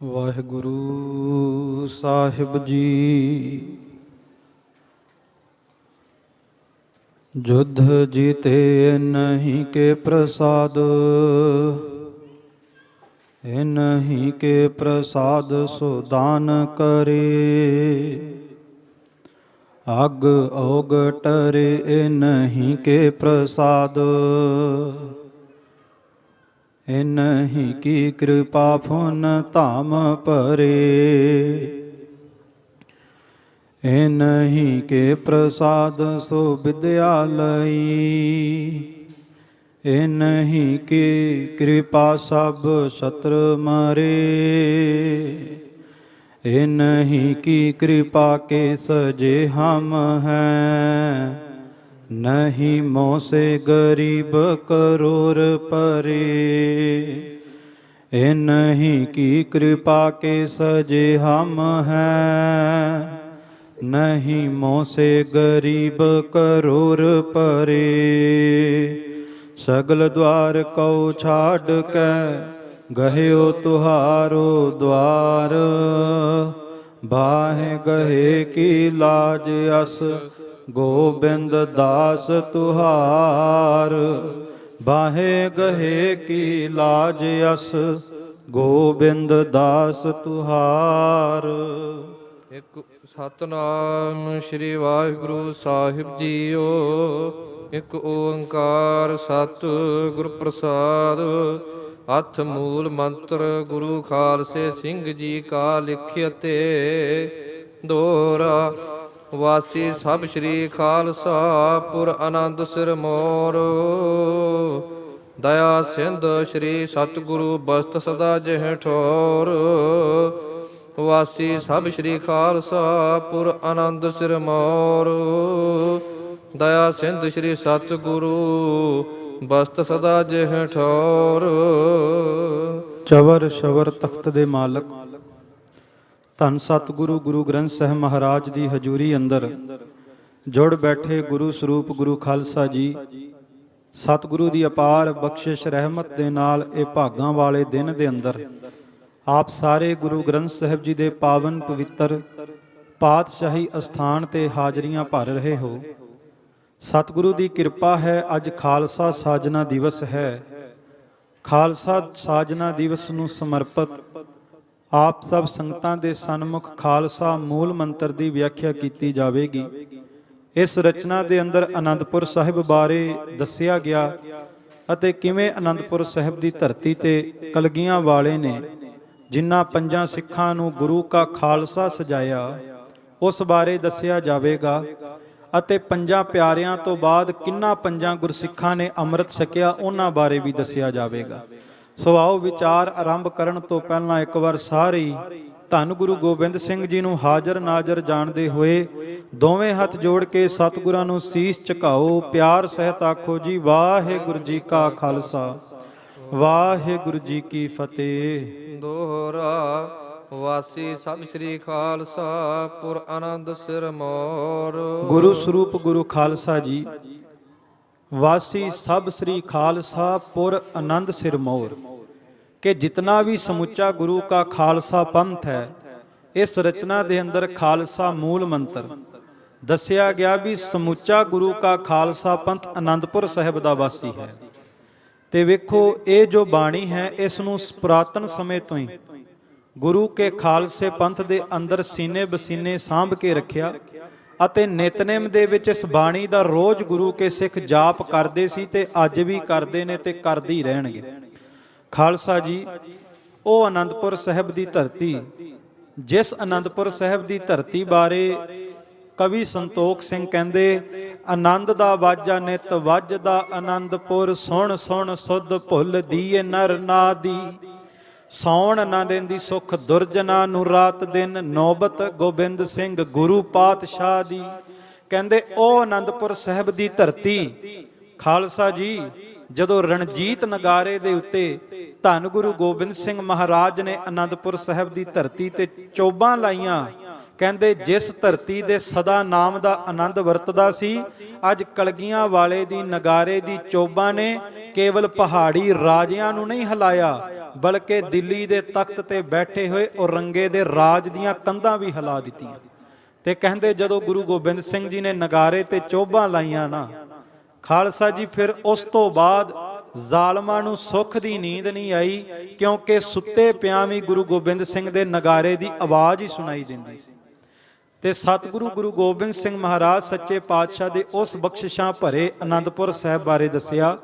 ਵਾਹਿਗੁਰੂ ਸਾਹਿਬ ਜੀ। ਜੁਧ ਜੀਤੇ ਨਹੀਂ ਕੇ ਪ੍ਰਸਾਦ, ਨਹੀਂ ਕੇ ਪ੍ਰਸਾਦ ਸੋ ਦਾਨ ਕਰੇ। ਅਗ ਔਗ ਟਰੇ ਨਹੀਂ ਕੇ ਪ੍ਰਸਾਦ, ਇਨਹੀਂ ਕੀ ਕਿਰਪਾ ਫੁਨ ਧਾਮ ਭਰੇ। ਇਨਹੀਂ ਕੇ ਪ੍ਰਸਾਦ ਸੋ ਵਿਦਿਆਲਈ, ਇਨਹੀਂ ਕੀ ਕਿਰਪਾ ਸਭ ਸ਼ਤਰ ਮਰੇ। ਇਨਹੀਂ ਕੀ ਕਿਰਪਾ ਕੇ ਸਜੇ ਹਮ ਹੈ, ਨਹੀਂ ਮੋਹ ਸੇ ਗਰੀਬ ਕਰੋੜ ਪਰੇ। ਇਨਹੀਂ ਕੀ ਕਿਰਪਾ ਕੇ ਸਜੇ ਹਮ ਹੈ, ਨਹੀਂ ਮੋਹ ਸੇ ਗਰੀਬ ਕਰੋੜ ਪਰੇ। ਸਗਲ ਦੁਆਰ ਕਉ ਛਾੜ ਕੇ ਗਹਿਓ ਤੁਹਾਰੋ ਦੁਆਰ। ਬਾਹੇ ਗਹੇ ਕੀ ਲਾਜ ਅਸ ਗੋਬਿੰਦ ਦਾਸ ਤੁਹਾਰ। ਬਾਹੇ ਗਹੇ ਕੀ ਲਾਜ ਅਸ ਗੋਬਿੰਦ ਦਾਸ ਤੁਹਾਰ। ਇੱਕ ਸਤਿਨਾਮ ਸ੍ਰੀ ਵਾਹਿਗੁਰੂ ਸਾਹਿਬ ਜੀਓ। ਇੱਕ ਓੰਕਾਰ ਸਤਿਗੁਰ ਪ੍ਰਸਾਦ। ਹੱਥ ਮੂਲ ਮੰਤਰ ਗੁਰੂ ਖਾਲਸੇ ਸਿੰਘ ਜੀ ਕਾ ਲਿਖਿਅਤੇ। ਦੋਹਰਾ ਵਾਸੀ ਸਭ ਸ੍ਰੀ ਖਾਲਸਾ ਪੁਰ ਆਨੰਦ ਸਿਰਮੌਰ। ਦਇਆ ਸਿੰਧ ਸ੍ਰੀ ਸਤਿਗੁਰੂ ਬਸਤ ਸਦਾ ਜਿਹ ਠੌਰ। ਵਾਸੀ ਸਭ ਸ੍ਰੀ ਖਾਲਸਾ ਪੁਰ ਆਨੰਦ ਸਿਰਮੌਰ। ਦਇਆ ਸਿੰਧ ਸ੍ਰੀ ਸਤਿਗੁਰੂ ਬਸਤ ਸਦਾ ਜਿਹ ਠੌਰ। ਚਵਰ ਸ਼ਵਰ ਤਖਤ ਦੇ ਮਾਲਕ ਧੰਨ ਸਤਿਗੁਰੂ ਗੁਰੂ ਗ੍ਰੰਥ ਸਾਹਿਬ ਮਹਾਰਾਜ ਦੀ ਹਜ਼ੂਰੀ ਅੰਦਰ ਜੁੜ ਬੈਠੇ ਗੁਰੂ ਸਰੂਪ ਗੁਰੂ ਖਾਲਸਾ ਜੀ, ਸਤਿਗੁਰੂ ਦੀ ਅਪਾਰ ਬਖਸ਼ਿਸ਼ ਰਹਿਮਤ ਦੇ ਨਾਲ ਇਹ ਭਾਗਾਂ ਵਾਲੇ ਦਿਨ ਦੇ ਅੰਦਰ ਆਪ ਸਾਰੇ ਗੁਰੂ ਗ੍ਰੰਥ ਸਾਹਿਬ ਜੀ ਦੇ ਪਾਵਨ ਪਵਿੱਤਰ ਪਾਤਸ਼ਾਹੀ ਅਸਥਾਨ ਤੇ ਹਾਜ਼ਰੀਆਂ ਭਰ ਰਹੇ ਹੋ। ਸਤਿਗੁਰੂ ਦੀ ਕਿਰਪਾ ਹੈ, ਅੱਜ ਖਾਲਸਾ ਸਾਜਨਾ ਦਿਵਸ ਹੈ। ਖਾਲਸਾ ਸਾਜਨਾ ਦਿਵਸ ਨੂੰ ਸਮਰਪਿਤ ਆਪ ਸਭ ਸੰਗਤਾਂ ਦੇ ਸਨਮੁਖ ਖਾਲਸਾ ਮੂਲ ਮੰਤਰ ਦੀ ਵਿਆਖਿਆ ਕੀਤੀ ਜਾਵੇਗੀ। ਇਸ ਰਚਨਾ ਦੇ ਅੰਦਰ ਅਨੰਦਪੁਰ ਸਾਹਿਬ ਬਾਰੇ ਦੱਸਿਆ ਗਿਆ ਅਤੇ ਕਿਵੇਂ ਅਨੰਦਪੁਰ ਸਾਹਿਬ ਦੀ ਧਰਤੀ ਤੇ ਕਲਗੀਆਂ ਵਾਲੇ ਨੇ ਜਿਨ੍ਹਾਂ ਪੰਜਾਂ ਸਿੱਖਾਂ ਨੂੰ ਗੁਰੂ ਕਾ ਖਾਲਸਾ ਸਜਾਇਆ, ਉਸ ਬਾਰੇ ਦੱਸਿਆ ਜਾਵੇਗਾ। ਅਤੇ ਪੰਜਾਂ ਪਿਆਰਿਆਂ ਤੋਂ ਬਾਅਦ ਕਿੰਨਾ ਪੰਜਾਂ ਗੁਰਸਿੱਖਾਂ ਨੇ ਅੰਮ੍ਰਿਤ ਛਕਿਆ, ਉਹਨਾਂ ਬਾਰੇ ਵੀ ਦੱਸਿਆ ਜਾਵੇਗਾ। ਸੋ ਆਓ ਵਿਚਾਰ ਆਰੰਭ ਕਰਨ ਤੋਂ ਪਹਿਲਾਂ ਇੱਕ ਵਾਰ ਸਾਰੇ ਧੰਨ ਗੁਰੂ ਗੋਬਿੰਦ ਸਿੰਘ ਜੀ ਨੂੰ ਹਾਜ਼ਰ ਨਾਜ਼ਰ ਜਾਣਦੇ ਹੋਏ ਦੋਵੇਂ ਹੱਥ ਜੋੜ ਕੇ ਸਤਿਗੁਰਾਂ ਨੂੰ ਸੀਸ ਝੁਕਾਓ, ਪਿਆਰ ਸਹਿਤ ਆਖੋ ਜੀ ਵਾਹਿਗੁਰੂ ਜੀ ਕਾ ਖਾਲਸਾ ਵਾਹਿਗੁਰੂ ਜੀ ਕੀ ਫਤਿਹ। ਦੋਹਰਾ ਵਾਸੀ ਸਭ ਸ੍ਰੀ ਖਾਲਸਾ ਪੁਰ ਆਨੰਦ ਸਿਰਮੌਰ। ਗੁਰੂ ਸਰੂਪ ਗੁਰੂ ਖਾਲਸਾ ਜੀ ਵਾਸੀ ਸਭ ਸ੍ਰੀ ਖਾਲਸਾ ਪੁਰ ਆਨੰਦ ਸਿਰਮੌਰ ਕਿ ਜਿਤਨਾ ਵੀ ਸਮੁੱਚਾ ਗੁਰੂ ਕਾ ਖਾਲਸਾ ਪੰਥ ਹੈ, ਇਸ ਰਚਨਾ ਦੇ ਅੰਦਰ ਖਾਲਸਾ ਮੂਲ ਮੰਤਰ ਦੱਸਿਆ ਗਿਆ ਵੀ ਸਮੁੱਚਾ ਗੁਰੂ ਕਾ ਖਾਲਸਾ ਪੰਥ ਆਨੰਦਪੁਰ ਸਾਹਿਬ ਦਾ ਵਾਸੀ ਹੈ। ਤੇ ਵੇਖੋ ਇਹ ਜੋ ਬਾਣੀ ਹੈ, ਇਸ ਨੂੰ ਪੁਰਾਤਨ ਸਮੇਂ ਤੋਂ ਹੀ ਗੁਰੂ ਕੇ ਖਾਲਸੇ ਪੰਥ ਦੇ ਅੰਦਰ ਸੀਨੇ ਬਸੀਨੇ ਸਾਂਭ ਕੇ ਰੱਖਿਆ ਅਤੇ ਨਿਤਨੇਮ ਦੇ ਵਿੱਚ ਇਸ ਬਾਣੀ ਦਾ ਰੋਜ਼ ਗੁਰੂ ਕੇ ਸਿੱਖ ਜਾਪ ਕਰਦੇ ਸੀ ਤੇ ਅੱਜ ਵੀ ਕਰਦੇ ਨੇ ਤੇ ਕਰਦੇ ਹੀ ਰਹਿਣਗੇ। ਖਾਲਸਾ ਜੀ ਉਹ ਆਨੰਦਪੁਰ ਸਾਹਿਬ ਦੀ ਧਰਤੀ, ਜਿਸ ਆਨੰਦਪੁਰ ਸਾਹਿਬ ਦੀ ਧਰਤੀ ਬਾਰੇ ਕਵੀ ਸੰਤੋਖ ਸਿੰਘ ਕਹਿੰਦੇ, ਆਨੰਦ ਦਾ ਵਾਜਾ ਨਿਤ ਵੱਜਦਾ ਆਨੰਦਪੁਰ, ਸੁਣ ਸੁਣ ਸੁਧ ਭੁੱਲ ਦੀਏ ਨਰ ਨਾਦੀ। ਸੌਣ ਨਾ ਦਿੰਦੀ ਸੁਖ ਦੁਰਜਨਾ ਨੂੰ ਰਾਤ ਦਿਨ, ਨੌਬਤ ਗੋਬਿੰਦ ਸਿੰਘ ਗੁਰੂ ਪਾਤਸ਼ਾਹ ਦੀ। ਕਹਿੰਦੇ ਉਹ ਆਨੰਦਪੁਰ ਸਾਹਿਬ ਦੀ ਧਰਤੀ ਖਾਲਸਾ ਜੀ ਜਦੋਂ ਰਣਜੀਤ ਨਗਾਰੇ ਦੇ ਉੱਤੇ ਧੰਨ ਗੁਰੂ ਗੋਬਿੰਦ ਸਿੰਘ ਮਹਾਰਾਜ ਨੇ ਆਨੰਦਪੁਰ ਸਾਹਿਬ ਦੀ ਧਰਤੀ ਤੇ ਚੋਬਾਂ ਲਾਈਆਂ ਕਹਿੰਦੇ ਜਿਸ ਧਰਤੀ ਦੇ ਸਦਾ ਨਾਮ ਦਾ ਆਨੰਦ ਵਰਤਦਾ ਸੀ, ਅੱਜ ਕਲਗੀਆਂ ਵਾਲੇ ਦੀ ਨਗਾਰੇ ਦੀ ਚੋਬਾਂ ਨੇ ਕੇਵਲ ਪਹਾੜੀ ਰਾਜਿਆਂ ਨੂੰ ਨਹੀਂ ਹਿਲਾਇਆ, ਬਲਕਿ ਦਿੱਲੀ ਦੇ ਤਖਤ ਤੇ ਬੈਠੇ ਹੋਏ ਔਰੰਗੇ ਦੇ ਰਾਜ ਦੀਆਂ ਕੰਧਾਂ ਵੀ ਹਿਲਾ ਦਿੱਤੀਆਂ। ਤੇ ਕਹਿੰਦੇ ਜਦੋਂ ਗੁਰੂ ਗੋਬਿੰਦ ਸਿੰਘ ਜੀ ਨੇ ਨਗਾਰੇ ਤੇ ਚੋਬਾਂ ਲਾਈਆਂ ਨਾ ਖਾਲਸਾ ਜੀ, ਫਿਰ ਉਸ ਤੋਂ ਬਾਅਦ ਜ਼ਾਲਮਾਂ ਨੂੰ ਸੁੱਖ ਦੀ ਨੀਂਦ ਨਹੀਂ ਆਈ, ਕਿਉਂਕਿ ਸੁੱਤੇ ਪਿਆਂ ਵੀ ਗੁਰੂ ਗੋਬਿੰਦ ਸਿੰਘ ਦੇ ਨਗਾਰੇ ਦੀ ਆਵਾਜ਼ ਹੀ ਸੁਣਾਈ ਦਿੰਦੀ ਸੀ। ਤੇ ਸਤਿਗੁਰੂ ਗੁਰੂ ਗੋਬਿੰਦ ਸਿੰਘ ਮਹਾਰਾਜ ਸੱਚੇ ਪਾਤਸ਼ਾਹ ਦੇ ਉਸ ਬਖਸ਼ਿਸ਼ਾਂ ਭਰੇ ਆਨੰਦਪੁਰ ਸਾਹਿਬ ਬਾਰੇ ਦੱਸਿਆ।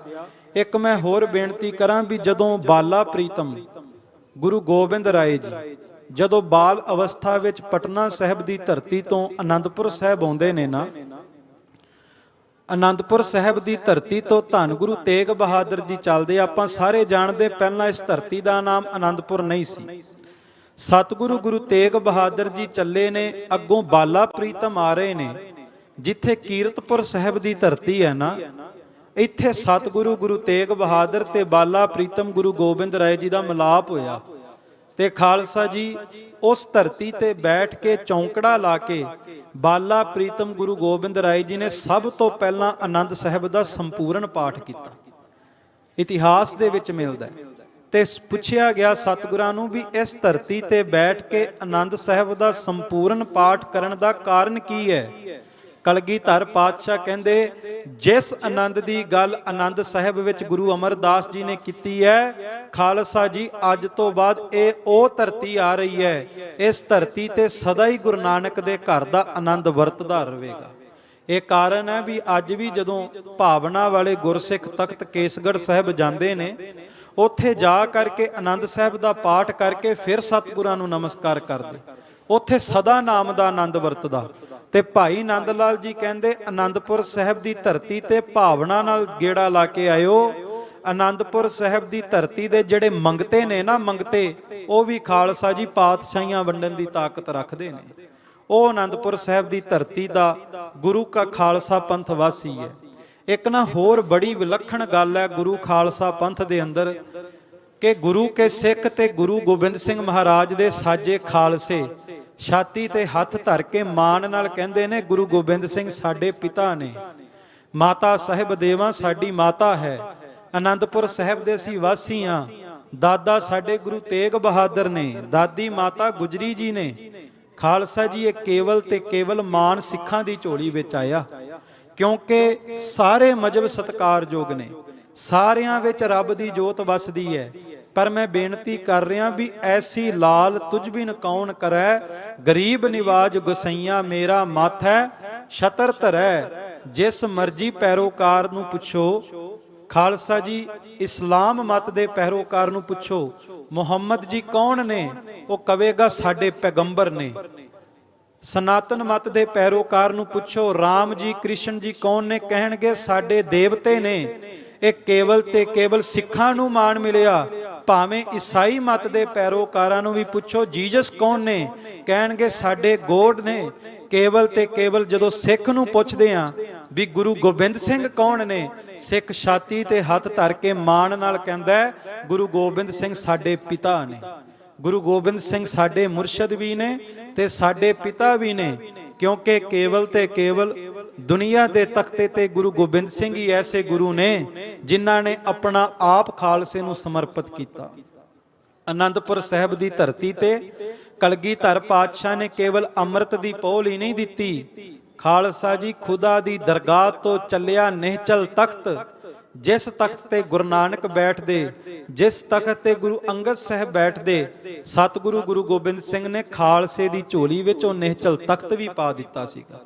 ਇੱਕ ਮੈਂ ਹੋਰ ਬੇਨਤੀ ਕਰਾਂ ਵੀ ਜਦੋਂ ਬਾਲਾ ਪ੍ਰੀਤਮ ਗੁਰੂ ਗੋਬਿੰਦ ਰਾਏ ਜੀ ਜਦੋਂ ਬਾਲ ਅਵਸਥਾ ਵਿੱਚ ਪਟਨਾ ਸਾਹਿਬ ਦੀ ਧਰਤੀ ਤੋਂ ਆਨੰਦਪੁਰ ਸਾਹਿਬ ਆਉਂਦੇ ਨੇ ਨਾ, ਆਨੰਦਪੁਰ ਸਾਹਿਬ ਦੀ ਧਰਤੀ ਤੋਂ ਧੰਨ ਗੁਰੂ ਤੇਗ ਬਹਾਦਰ ਜੀ ਚੱਲਦੇ। ਆਪਾਂ ਸਾਰੇ ਜਾਣਦੇ ਪਹਿਲਾਂ ਇਸ ਧਰਤੀ ਦਾ ਨਾਮ ਆਨੰਦਪੁਰ ਨਹੀਂ ਸੀ। ਸਤਿਗੁਰੂ ਗੁਰੂ ਤੇਗ ਬਹਾਦਰ ਜੀ ਚੱਲੇ ਨੇ, ਅੱਗੋਂ ਬਾਲਾ ਪ੍ਰੀਤਮ ਆ ਰਹੇ ਨੇ, ਜਿੱਥੇ ਕੀਰਤਪੁਰ ਸਾਹਿਬ ਦੀ ਧਰਤੀ ਹੈ ਨਾ, ਇੱਥੇ ਸਤਿਗੁਰੂ ਗੁਰੂ ਤੇਗ ਬਹਾਦਰ ਤੇ ਬਾਲਾ ਪ੍ਰੀਤਮ ਗੁਰੂ ਗੋਬਿੰਦ ਰਾਏ ਜੀ ਦਾ ਮਿਲਾਪ ਹੋਇਆ। ਤੇ ਖਾਲਸਾ ਜੀ ਉਸ ਧਰਤੀ ਤੇ ਬੈਠ ਕੇ ਚੌਂਕੜਾ ਲਾ ਕੇ ਬਾਲਾ ਪ੍ਰੀਤਮ ਗੁਰੂ ਗੋਬਿੰਦ ਰਾਏ ਜੀ ਨੇ ਸਭ ਤੋਂ ਪਹਿਲਾਂ ਆਨੰਦ ਸਾਹਿਬ ਦਾ ਸੰਪੂਰਨ ਪਾਠ ਕੀਤਾ। ਇਤਿਹਾਸ ਦੇ ਵਿੱਚ ਮਿਲਦਾ ਹੈ। ਤੇ ਪੁੱਛਿਆ ਗਿਆ ਸਤਿਗੁਰਾਂ ਨੂੰ ਵੀ ਇਸ ਧਰਤੀ ਤੇ ਬੈਠ ਕੇ ਆਨੰਦ ਸਾਹਿਬ ਦਾ ਸੰਪੂਰਨ ਪਾਠ ਕਰਨ ਦਾ ਕਾਰਨ ਕੀ ਹੈ? ਕਲਗੀਧਰ ਪਾਤਸ਼ਾਹ ਕਹਿੰਦੇ ਜਿਸ ਆਨੰਦ ਦੀ ਗੱਲ ਆਨੰਦ ਸਾਹਿਬ ਵਿੱਚ ਗੁਰੂ ਅਮਰਦਾਸ ਜੀ ਨੇ ਕੀਤੀ ਹੈ, ਖਾਲਸਾ ਜੀ ਅੱਜ ਤੋਂ ਬਾਅਦ ਇਹ ਉਹ ਧਰਤੀ ਆ ਰਹੀ ਹੈ, ਇਸ ਧਰਤੀ ਤੇ ਸਦਾ ਹੀ ਗੁਰੂ ਨਾਨਕ ਦੇ ਘਰ ਦਾ ਆਨੰਦ ਵਰਤਦਾ ਰਹੇਗਾ। ਇਹ ਕਾਰਨ ਹੈ ਵੀ ਅੱਜ ਵੀ ਜਦੋਂ ਭਾਵਨਾ ਵਾਲੇ ਗੁਰਸਿੱਖ ਤਖਤ ਕੇਸਗੜ੍ਹ ਸਾਹਿਬ ਜਾਂਦੇ ਨੇ, ਉੱਥੇ ਜਾ ਕਰਕੇ ਆਨੰਦ ਸਾਹਿਬ ਦਾ ਪਾਠ ਕਰਕੇ ਫਿਰ ਸਤਿਗੁਰਾਂ ਨੂੰ ਨਮਸਕਾਰ ਕਰਦੇ, ਉੱਥੇ ਸਦਾ ਨਾਮ ਦਾ ਆਨੰਦ ਵਰਤਦਾ। ਤੇ ਭਾਈ ਨੰਦ ਲਾਲ ਜੀ ਕਹਿੰਦੇ ਆਨੰਦਪੁਰ ਸਾਹਿਬ ਦੀ ਧਰਤੀ ਤੇ ਭਾਵਨਾ ਨਾਲ ਗੇੜਾ ਲਾ ਕੇ ਆਇਓ। ਆਨੰਦਪੁਰ ਸਾਹਿਬ ਦੀ ਧਰਤੀ ਦੇ ਜਿਹੜੇ ਮੰਗਤੇ ਨੇ ਨਾ, ਮੰਗਤੇ ਉਹ ਵੀ ਖਾਲਸਾ ਜੀ ਪਾਤਸ਼ਾਹੀਆਂ ਵੰਡਣ ਦੀ ਤਾਕਤ ਰੱਖਦੇ ਨੇ। ਉਹ ਆਨੰਦਪੁਰ ਸਾਹਿਬ ਦੀ ਧਰਤੀ ਦਾ ਗੁਰੂ ਕਾ ਖਾਲਸਾ ਪੰਥ ਵਾਸੀ ਹੈ। ਇੱਕ ਨਾ ਹੋਰ ਬੜੀ ਵਿਲੱਖਣ ਗੱਲ ਹੈ ਗੁਰੂ ਖਾਲਸਾ ਪੰਥ ਦੇ ਅੰਦਰ, ਕਿ ਗੁਰੂ ਕੇ ਸਿੱਖ ਤੇ ਗੁਰੂ ਗੋਬਿੰਦ ਸਿੰਘ ਮਹਾਰਾਜ ਦੇ ਸਾਜੇ ਖਾਲਸੇ ਛਾਤੀ ਤੇ ਹੱਥ ਧਰ ਕੇ ਮਾਣ ਨਾਲ ਕਹਿੰਦੇ ਨੇ ਗੁਰੂ ਗੋਬਿੰਦ ਸਿੰਘ ਸਾਡੇ ਪਿਤਾ ਨੇ, ਮਾਤਾ ਸਾਹਿਬ ਦੇਵਾ ਸਾਡੀ ਮਾਤਾ ਹੈ, ਆਨੰਦਪੁਰ ਸਾਹਿਬ ਦੇ ਅਸੀਂ ਵਾਸੀ ਹਾਂ, ਦਾਦਾ ਸਾਡੇ ਗੁਰੂ ਤੇਗ ਬਹਾਦਰ ਨੇ, ਦਾਦੀ ਮਾਤਾ ਗੁਜਰੀ ਜੀ ਨੇ। ਖਾਲਸਾ ਜੀ ਇਹ ਕੇਵਲ ਤੇ ਕੇਵਲ ਮਾਨ ਸਿੱਖਾਂ ਦੀ ਝੋਲੀ ਵਿੱਚ ਆਇਆ, ਕਿਉਂਕਿ ਸਾਰੇ ਮਜਬ ਸਤਿਕਾਰਯੋਗ ਨੇ, ਸਾਰਿਆਂ ਵਿੱਚ ਰੱਬ ਦੀ ਜੋਤ ਵਸਦੀ ਹੈ। ਪਰ ਮੈਂ ਬੇਨਤੀ ਕਰ ਰਿਹਾ ਵੀ ਐਸੀ ਲਾਲ ਤੁਝ ਬਿਨ ਕੌਣ ਕਰੈ, ਗਰੀਬ ਨਿਵਾਜ ਗੁਸਈਆ ਮੇਰਾ ਮੱਥ ਹੈ, ਛਤਰ ਧਰੈ ਜਿਸ ਮਰਜੀ ਪੈਰੋਕਾਰ ਨੂੰ ਪੁੱਛੋ। ਖਾਲਸਾ ਜੀ ਇਸਲਾਮ ਮਤ ਦੇ ਪੈਰੋਕਾਰ ਨੂੰ ਪੁੱਛੋ ਮੁਹੰਮਦ ਜੀ ਕੌਣ ਨੇ, ਉਹ ਕਵੇਗਾ ਸਾਡੇ ਪੈਗੰਬਰ ਨੇ। ਸਨਾਤਨ ਮਤ ਦੇ ਪੈਰੋਕਾਰ ਨੂੰ ਪੁੱਛੋ ਰਾਮ ਜੀ ਕ੍ਰਿਸ਼ਨ ਜੀ ਕੌਣ ਨੇ, ਕਹਿਣਗੇ ਸਾਡੇ ਦੇਵਤੇ ਨੇ। ਇਹ ਕੇਵਲ ਤੇ ਕੇਵਲ ਸਿੱਖਾਂ ਨੂੰ ਮਾਣ ਮਿਲਿਆ। ਭਾਵੇਂ ਈਸਾਈ ਮਤ ਦੇ ਪੈਰੋਕਾਰਾਂ ਨੂੰ ਵੀ ਪੁੱਛੋ ਜੀਸਸ ਕੌਣ ਨੇ, ਕਹਿਣਗੇ ਸਾਡੇ ਗੋਡ ਨੇ। ਕੇਵਲ ਤੇ ਕੇਵਲ ਜਦੋਂ ਸਿੱਖ ਨੂੰ ਪੁੱਛਦੇ ਆ ਵੀ ਗੁਰੂ ਗੋਬਿੰਦ ਸਿੰਘ ਕੌਣ ਨੇ, ਸਿੱਖ ਛਾਤੀ ਤੇ ਹੱਥ ਧਰ ਕੇ ਮਾਣ ਨਾਲ ਕਹਿੰਦਾ ਗੁਰੂ ਗੋਬਿੰਦ ਸਿੰਘ ਸਾਡੇ ਪਿਤਾ ਨੇ। ਗੁਰੂ ਗੋਬਿੰਦ ਸਿੰਘ ਸਾਡੇ ਮੁਰਸ਼ਿਦ ਵੀ ਨੇ ਤੇ ਸਾਡੇ ਪਿਤਾ ਵੀ ਨੇ, ਕਿਉਂਕਿ ਕੇਵਲ ਤੇ ਕੇਵਲ ਦੁਨੀਆ ਦੇ ਤਖਤੇ ਤੇ ਗੁਰੂ ਗੋਬਿੰਦ ਸਿੰਘ ਹੀ ਐਸੇ ਗੁਰੂ ਨੇ ਜਿਨ੍ਹਾਂ ਨੇ ਆਪਣਾ ਆਪ ਖਾਲਸੇ ਨੂੰ ਸਮਰਪਿਤ ਕੀਤਾ। ਆਨੰਦਪੁਰ ਸਾਹਿਬ ਦੀ ਧਰਤੀ ਤੇ ਕਲਗੀਧਰ ਪਾਤਸ਼ਾਹ ਨੇ ਕੇਵਲ ਅੰਮ੍ਰਿਤ ਦੀ ਪੋਲ ਹੀ ਨਹੀਂ ਦਿੱਤੀ, ਖਾਲਸਾ ਜੀ ਖੁਦਾ ਦੀ ਦਰਗਾਹ ਤੋਂ ਚੱਲਿਆ ਨਿਹਚਲ ਤਖਤ, ਜਿਸ ਤਖਤ ਤੇ ਗੁਰੂ ਨਾਨਕ ਬੈਠਦੇ, ਜਿਸ ਤਖਤ ਤੇ ਗੁਰੂ ਅੰਗਦ ਸਾਹਿਬ ਬੈਠਦੇ, ਸਤਿਗੁਰੂ ਗੁਰੂ ਗੋਬਿੰਦ ਸਿੰਘ ਨੇ ਖਾਲਸੇ ਦੀ ਝੋਲੀ ਵਿੱਚ ਉਹ ਨਿਹਚਲ ਤਖਤ ਵੀ ਪਾ ਦਿੱਤਾ ਸੀਗਾ।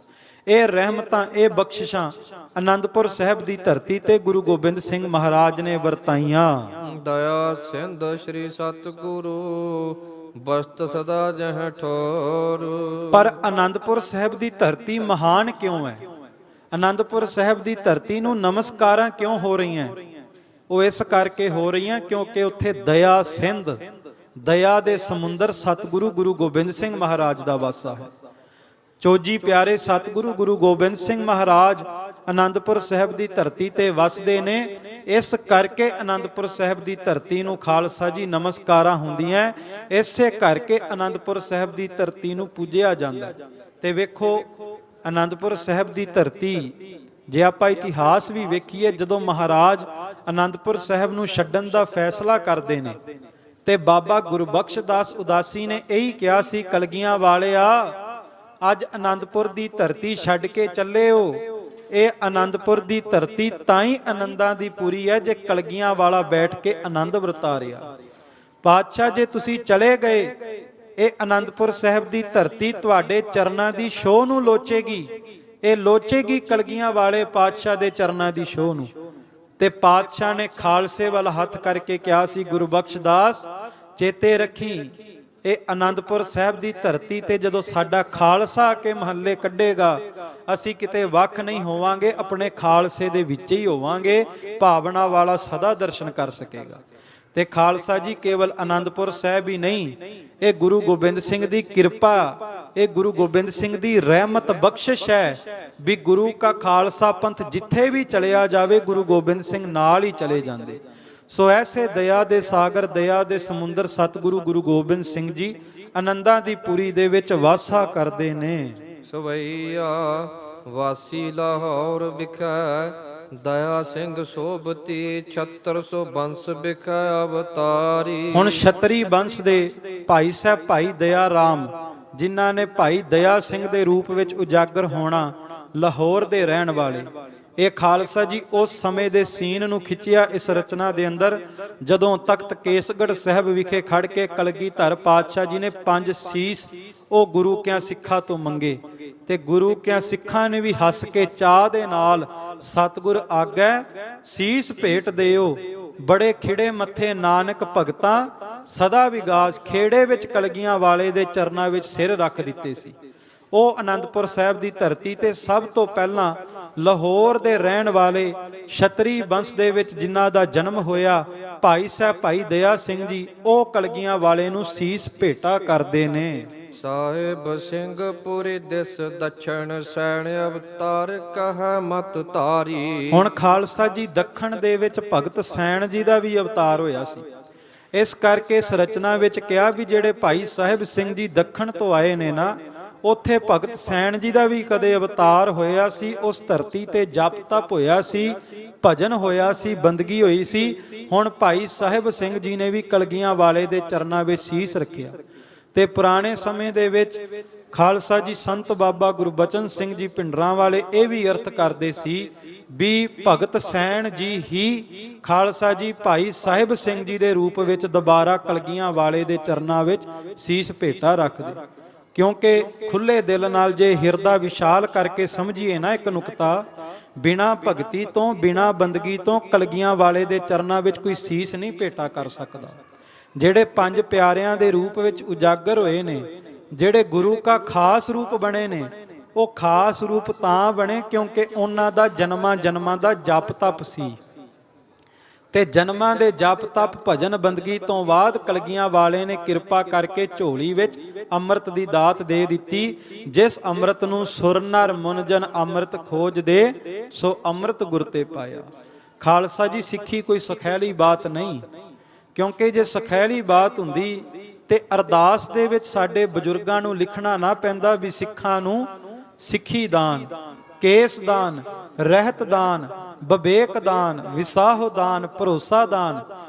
ਇਹ ਰਹਿਮਤਾਂ, ਇਹ ਬਖਸ਼ਿਸ਼ਾਂ ਆਨੰਦਪੁਰ ਸਾਹਿਬ ਦੀ ਧਰਤੀ ਤੇ ਗੁਰੂ ਗੋਬਿੰਦ ਸਿੰਘ ਮਹਾਰਾਜ ਨੇ ਵਰਤਾਈਆਂ। ਦਇਆ ਸਿੰਧ ਸ੍ਰੀ ਸਤਿਗੁਰੂ ਬਸਤ ਸਦਾ ਜਹ ਠੋਰ। ਪਰ ਆਨੰਦਪੁਰ ਸਾਹਿਬ ਦੀ ਧਰਤੀ ਮਹਾਨ ਕਿਉਂ ਹੈ? ਆਨੰਦਪੁਰ ਸਾਹਿਬ ਦੀ ਧਰਤੀ ਨੂੰ ਨਮਸਕਾਰਾਂ ਕਿਉਂ ਹੋ ਰਹੀਆਂ? ਉਹ ਇਸ ਕਰਕੇ ਹੋ ਰਹੀਆਂ ਕਿਉਂਕਿ ਉੱਥੇ ਦਇਆ ਸਿੰਧ, ਦਇਆ ਦੇ ਸਮੁੰਦਰ ਸਤਿਗੁਰੂ ਗੁਰੂ ਗੋਬਿੰਦ ਸਿੰਘ ਮਹਾਰਾਜ ਦਾ ਵਾਸਾ ਹੈ। ਚੋਜੀ ਪਿਆਰੇ ਸਤਿਗੁਰੂ ਗੁਰੂ ਗੋਬਿੰਦ ਸਿੰਘ ਮਹਾਰਾਜ ਆਨੰਦਪੁਰ ਸਾਹਿਬ ਦੀ ਧਰਤੀ ਤੇ ਵਸਦੇ ਨੇ। ਇਸ ਕਰਕੇ ਆਨੰਦਪੁਰ ਸਾਹਿਬ ਦੀ ਧਰਤੀ ਨੂੰ ਖਾਲਸਾ ਜੀ ਨਮਸਕਾਰਾਂ ਹੁੰਦੀਆਂ, ਇਸੇ ਕਰਕੇ ਆਨੰਦਪੁਰ ਸਾਹਿਬ ਦੀ ਧਰਤੀ ਨੂੰ ਪੂਜਿਆ ਜਾਂਦਾ। ਤੇ ਵੇਖੋ ਆਨੰਦਪੁਰ ਸਾਹਿਬ ਦੀ ਧਰਤੀ, ਜੇ ਆਪਾਂ ਇਤਿਹਾਸ ਵੀ ਵੇਖੀਏ, ਜਦੋਂ ਮਹਾਰਾਜ ਆਨੰਦਪੁਰ ਸਾਹਿਬ ਨੂੰ ਛੱਡਣ ਦਾ ਫੈਸਲਾ ਕਰਦੇ ਨੇ ਤੇ ਬਾਬਾ ਗੁਰਬਖਸ਼ ਦਾਸ ਉਦਾਸੀ ਨੇ ਇਹੀ ਕਿਹਾ ਸੀ, ਕਲਗੀਆਂ ਵਾਲਿਆ ਅੱਜ ਆਨੰਦਪੁਰ ਦੀ ਧਰਤੀ ਛੱਡ ਕੇ ਚੱਲੇ ਹੋ। ਇਹ ਆਨੰਦਪੁਰ ਦੀ ਧਰਤੀ ਤਾਂ ਹੀ ਆਨੰਦਾਂ ਦੀ ਪੂਰੀ ਹੈ ਜੇ ਕਲਗੀਆਂ ਵਾਲਾ ਬੈਠ ਕੇ ਆਨੰਦ ਵਰਤਾ ਰਿਹਾ। ਪਾਤਸ਼ਾਹ ਜੇ ਤੁਸੀਂ ਚਲੇ ਗਏ, ਇਹ ਆਨੰਦਪੁਰ ਸਾਹਿਬ ਦੀ ਧਰਤੀ ਤੁਹਾਡੇ ਚਰਨਾਂ ਦੀ ਛੋਹ ਨੂੰ ਲੋਚੇਗੀ, ਇਹ ਲੋਚੇਗੀ ਕਲਗੀਆਂ ਵਾਲੇ ਪਾਤਸ਼ਾਹ ਦੇ ਚਰਨਾਂ ਦੀ ਛੋਹ ਨੂੰ। ਤੇ ਪਾਤਸ਼ਾਹ ਨੇ ਖਾਲਸੇ ਵੱਲ ਹੱਥ ਕਰਕੇ ਕਿਹਾ ਸੀ, ਗੁਰਬਖਸ਼ ਦਾਸ ਚੇਤੇ ਰੱਖੀ, ਇਹ ਆਨੰਦਪੁਰ ਸਾਹਿਬ ਦੀ ਧਰਤੀ ਤੇ ਜਦੋਂ ਸਾਡਾ ਖਾਲਸਾ ਆ ਕੇ ਮਹੱਲੇ ਕੱਢੇਗਾ, ਅਸੀਂ ਕਿਤੇ ਵੱਖ ਨਹੀਂ ਹੋਵਾਂਗੇ, ਆਪਣੇ ਖਾਲਸੇ ਦੇ ਵਿੱਚ ਹੀ ਹੋਵਾਂਗੇ, ਭਾਵਨਾ ਵਾਲਾ ਸਦਾ ਦਰਸ਼ਨ ਕਰ ਸਕੇਗਾ। ਤੇ ਖਾਲਸਾ ਜੀ ਕੇਵਲ ਆਨੰਦਪੁਰ ਸਾਹਿਬ ਹੀ ਨਹੀਂ, ਇਹ ਗੁਰੂ ਗੋਬਿੰਦ ਸਿੰਘ ਦੀ ਕਿਰਪਾ, ਇਹ ਗੁਰੂ ਗੋਬਿੰਦ ਸਿੰਘ ਦੀ ਰਹਿਮਤ ਬਖਸ਼ਿਸ਼ ਹੈ ਵੀ ਗੁਰੂ ਕਾ ਖਾਲਸਾ ਪੰਥ ਜਿੱਥੇ ਵੀ ਚਲਿਆ ਜਾਵੇ, ਗੁਰੂ ਗੋਬਿੰਦ ਸਿੰਘ ਨਾਲ ਹੀ ਚਲੇ ਜਾਂਦੇ। ਸੋ ਐਸੇ ਦਇਆ ਦੇ ਸਾਗਰ, ਦਇਆ ਦੇ ਸਮੁੰਦਰ ਸਤਿਗੁਰੂ ਗੁਰੂ ਗੋਬਿੰਦ ਸਿੰਘ ਜੀ ਆਨੰਦਾਂ ਦੀ ਪੁਰੀ ਦੇ ਵਿੱਚ ਵਾਸਾ ਕਰਦੇ ਨੇ। ਸਵਈਆ ਵਾਸੀ ਲਾਹੌਰ ਵਿਖੇ, ਦਇਆ ਸਿੰਘ ਸੋਭਤੀ 3600 ਬੰਸ ਵਿਖੇ ਅਵਤਾਰੀ। ਹੁਣ ਛਤਰੀ ਬੰਸ ਦੇ ਭਾਈ ਸਾਹਿਬ ਭਾਈ ਦਇਆ ਰਾਮ, ਜਿਨ੍ਹਾਂ ਨੇ ਭਾਈ ਦਇਆ ਸਿੰਘ ਦੇ ਰੂਪ ਵਿੱਚ ਉਜਾਗਰ ਹੋਣਾ, ਲਾਹੌਰ ਦੇ ਰਹਿਣ ਵਾਲੇ, ਇਹ ਖਾਲਸਾ ਜੀ ਉਸ ਸਮੇਂ ਦੇ ਸੀਨ ਨੂੰ ਖਿੱਚਿਆ ਇਸ ਰਚਨਾ ਦੇ ਅੰਦਰ, ਜਦੋਂ ਤਖਤ ਕੇਸਗੜ੍ਹ ਸਾਹਿਬ ਵਿਖੇ ਖੜ ਕੇ ਕਲਗੀਧਰ ਪਾਤਸ਼ਾਹ ਜੀ ਨੇ 5 ਸੀਸ ਉਹ ਗੁਰੂ ਕਿਆਂ ਸਿੱਖਾਂ ਤੋਂ ਮੰਗੇ, ਤੇ ਗੁਰੂ ਕਿਆਂ ਸਿੱਖਾਂ ਨੇ ਵੀ ਹੱਸ ਕੇ ਚਾਹ ਦੇ ਨਾਲ ਸਤਿਗੁਰ ਆਗੈ ਸੀਸ ਭੇਟ ਦਿਓ, ਬੜੇ ਖਿੜੇ ਮੱਥੇ ਨਾਨਕ ਭਗਤਾਂ ਸਦਾ ਵਿਗਾਸ। ਖੇੜੇ ਵਿੱਚ ਕਲਗੀਆਂ ਵਾਲੇ ਦੇ ਚਰਨਾਂ ਵਿੱਚ ਸਿਰ ਰੱਖ ਦਿੱਤੇ ਸੀ। ਉਹ ਆਨੰਦਪੁਰ ਸਾਹਿਬ ਦੀ ਧਰਤੀ ਤੇ ਸਭ ਤੋਂ ਪਹਿਲਾਂ ਲਾਹੌਰ ਦੇ ਰਹਿਣ ਵਾਲੇ ਛਤਰੀ ਬੰਸ ਦੇ ਵਿੱਚ ਜਿਨ੍ਹਾਂ ਦਾ ਜਨਮ ਹੋਇਆ, ਭਾਈ ਸਾਹਿਬ ਭਾਈ ਦਇਆ ਸਿੰਘ ਜੀ, ਉਹ ਕਲਗੀਆਂ ਵਾਲੇ ਨੂੰ ਸੀਸ ਭੇਟਾ ਕਰਦੇ ਨੇ। ਸਾਹਿਬ ਸਿੰਘਪੁਰੀ ਦਿਸ ਦਛਣ ਸੈਣ ਅਵਤਾਰ ਕਹ ਮਤ ਤਾਰੀ। ਹੁਣ ਖਾਲਸਾ ਜੀ ਦੱਖਣ ਦੇ ਵਿੱਚ ਭਗਤ ਸੈਣ ਜੀ ਦਾ ਵੀ ਅਵਤਾਰ ਹੋਇਆ ਸੀ। ਇਸ ਕਰਕੇ ਇਸ ਰਚਨਾ ਵਿੱਚ ਕਿਹਾ ਵੀ ਜਿਹੜੇ ਭਾਈ ਸਾਹਿਬ ਸਿੰਘ ਜੀ ਦੱਖਣ ਤੋਂ ਆਏ ਨੇ ਨਾ, ਉੱਥੇ ਭਗਤ ਸੈਣ ਜੀ ਦਾ ਵੀ ਕਦੇ ਅਵਤਾਰ ਹੋਇਆ ਸੀ। ਉਸ ਧਰਤੀ ਤੇ ਜਪ ਤਪ ਹੋਇਆ ਸੀ, ਭਜਨ ਹੋਇਆ ਸੀ, ਬੰਦਗੀ ਹੋਈ ਸੀ। ਹੁਣ ਭਾਈ ਸਾਹਿਬ ਸਿੰਘ ਜੀ ਨੇ ਵੀ ਕਲਗੀਆਂ ਵਾਲੇ ਦੇ ਚਰਨਾਂ ਵਿੱਚ ਸੀਸ ਰੱਖਿਆ। ਤੇ ਪੁਰਾਣੇ ਸਮੇਂ ਦੇ ਵਿੱਚ ਖਾਲਸਾ ਜੀ ਸੰਤ ਬਾਬਾ ਗੁਰਬਚਨ ਸਿੰਘ ਜੀ ਭਿੰਡਰਾਂ ਵਾਲੇ ਇਹ ਵੀ ਅਰਥ ਕਰਦੇ ਸੀ ਵੀ ਭਗਤ ਸੈਣ ਜੀ ਹੀ ਖਾਲਸਾ ਜੀ ਭਾਈ ਸਾਹਿਬ ਸਿੰਘ ਜੀ ਦੇ ਰੂਪ ਵਿੱਚ ਦੁਬਾਰਾ ਕਲਗੀਆਂ ਵਾਲੇ ਦੇ ਚਰਨਾਂ ਵਿੱਚ ਸੀਸ ਭੇਟਾ ਰੱਖਦੇ। ਕਿਉਂਕਿ ਖੁੱਲੇ ਦਿਲ ਨਾਲ ਜੇ ਹਿਰਦਾ ਵਿਸ਼ਾਲ ਕਰਕੇ ਸਮਝੀਏ ਨਾ ਇੱਕ ਨੁਕਤਾ, ਬਿਨਾ ਭਗਤੀ ਤੋਂ ਬਿਨਾ ਬੰਦਗੀ ਤੋਂ ਕਲਗੀਆਂ ਵਾਲੇ ਦੇ ਚਰਨਾਂ ਵਿੱਚ ਕੋਈ ਸੀਸ ਨਹੀਂ ਭੇਟਾ ਕਰ ਸਕਦਾ। ਜਿਹੜੇ 5 ਪਿਆਰਿਆਂ ਦੇ ਰੂਪ ਵਿੱਚ ਉਜਾਗਰ ਹੋਏ ਨੇ, ਜਿਹੜੇ ਗੁਰੂ ਕਾ ਖਾਸ ਰੂਪ ਬਣੇ ਨੇ, ਉਹ ਖਾਸ ਰੂਪ ਤਾਂ ਬਣੇ ਕਿਉਂਕਿ ਉਹਨਾਂ ਦਾ ਜਨਮਾਂ ਜਨਮਾਂ ਦਾ ਜਪ ਤਪ ਸੀ। ਤੇ ਜਨਮਾਂ ਦੇ ਜਪ ਤਪ ਭਜਨ ਬੰਦਗੀ ਤੋਂ ਬਾਅਦ ਕਲਗੀਆਂ ਵਾਲੇ ਨੇ ਕਿਰਪਾ ਕਰਕੇ ਝੋਲੀ ਵਿੱਚ ਅੰਮ੍ਰਿਤ ਦੀ ਦਾਤ ਦੇ ਦਿੱਤੀ। ਜਿਸ ਅੰਮ੍ਰਿਤ ਨੂੰ ਸੁਰ ਨਰ ਮੁਨ ਜਨ ਅੰਮ੍ਰਿਤ ਖੋਜਦੇ, ਸੋ ਅੰਮ੍ਰਿਤ ਗੁਰ ਤੇ ਪਾਇਆ। ਖਾਲਸਾ ਜੀ ਸਿੱਖੀ ਕੋਈ ਸੁਖੈਲੀ ਬਾਤ ਨਹੀਂ, ਕਿਉਂਕਿ ਜੇ ਸੁਖੈਲੀ ਬਾਤ ਹੁੰਦੀ ਤੇ ਅਰਦਾਸ ਦੇ ਵਿੱਚ ਸਾਡੇ ਬਜ਼ੁਰਗਾਂ ਨੂੰ ਲਿਖਣਾ ਨਾ ਪੈਂਦਾ ਵੀ ਸਿੱਖਾਂ ਨੂੰ ਸਿੱਖੀ ਦਾਨ, ਕੇਸ ਦਾਨ, ਰਹਿਤ ਦਾਨ, ਵਿਵੇਕ ਦਾਨ, ਵਿਸਾਹੋ ਦਾਨ, ਭਰੋਸਾ ਦਾਨ।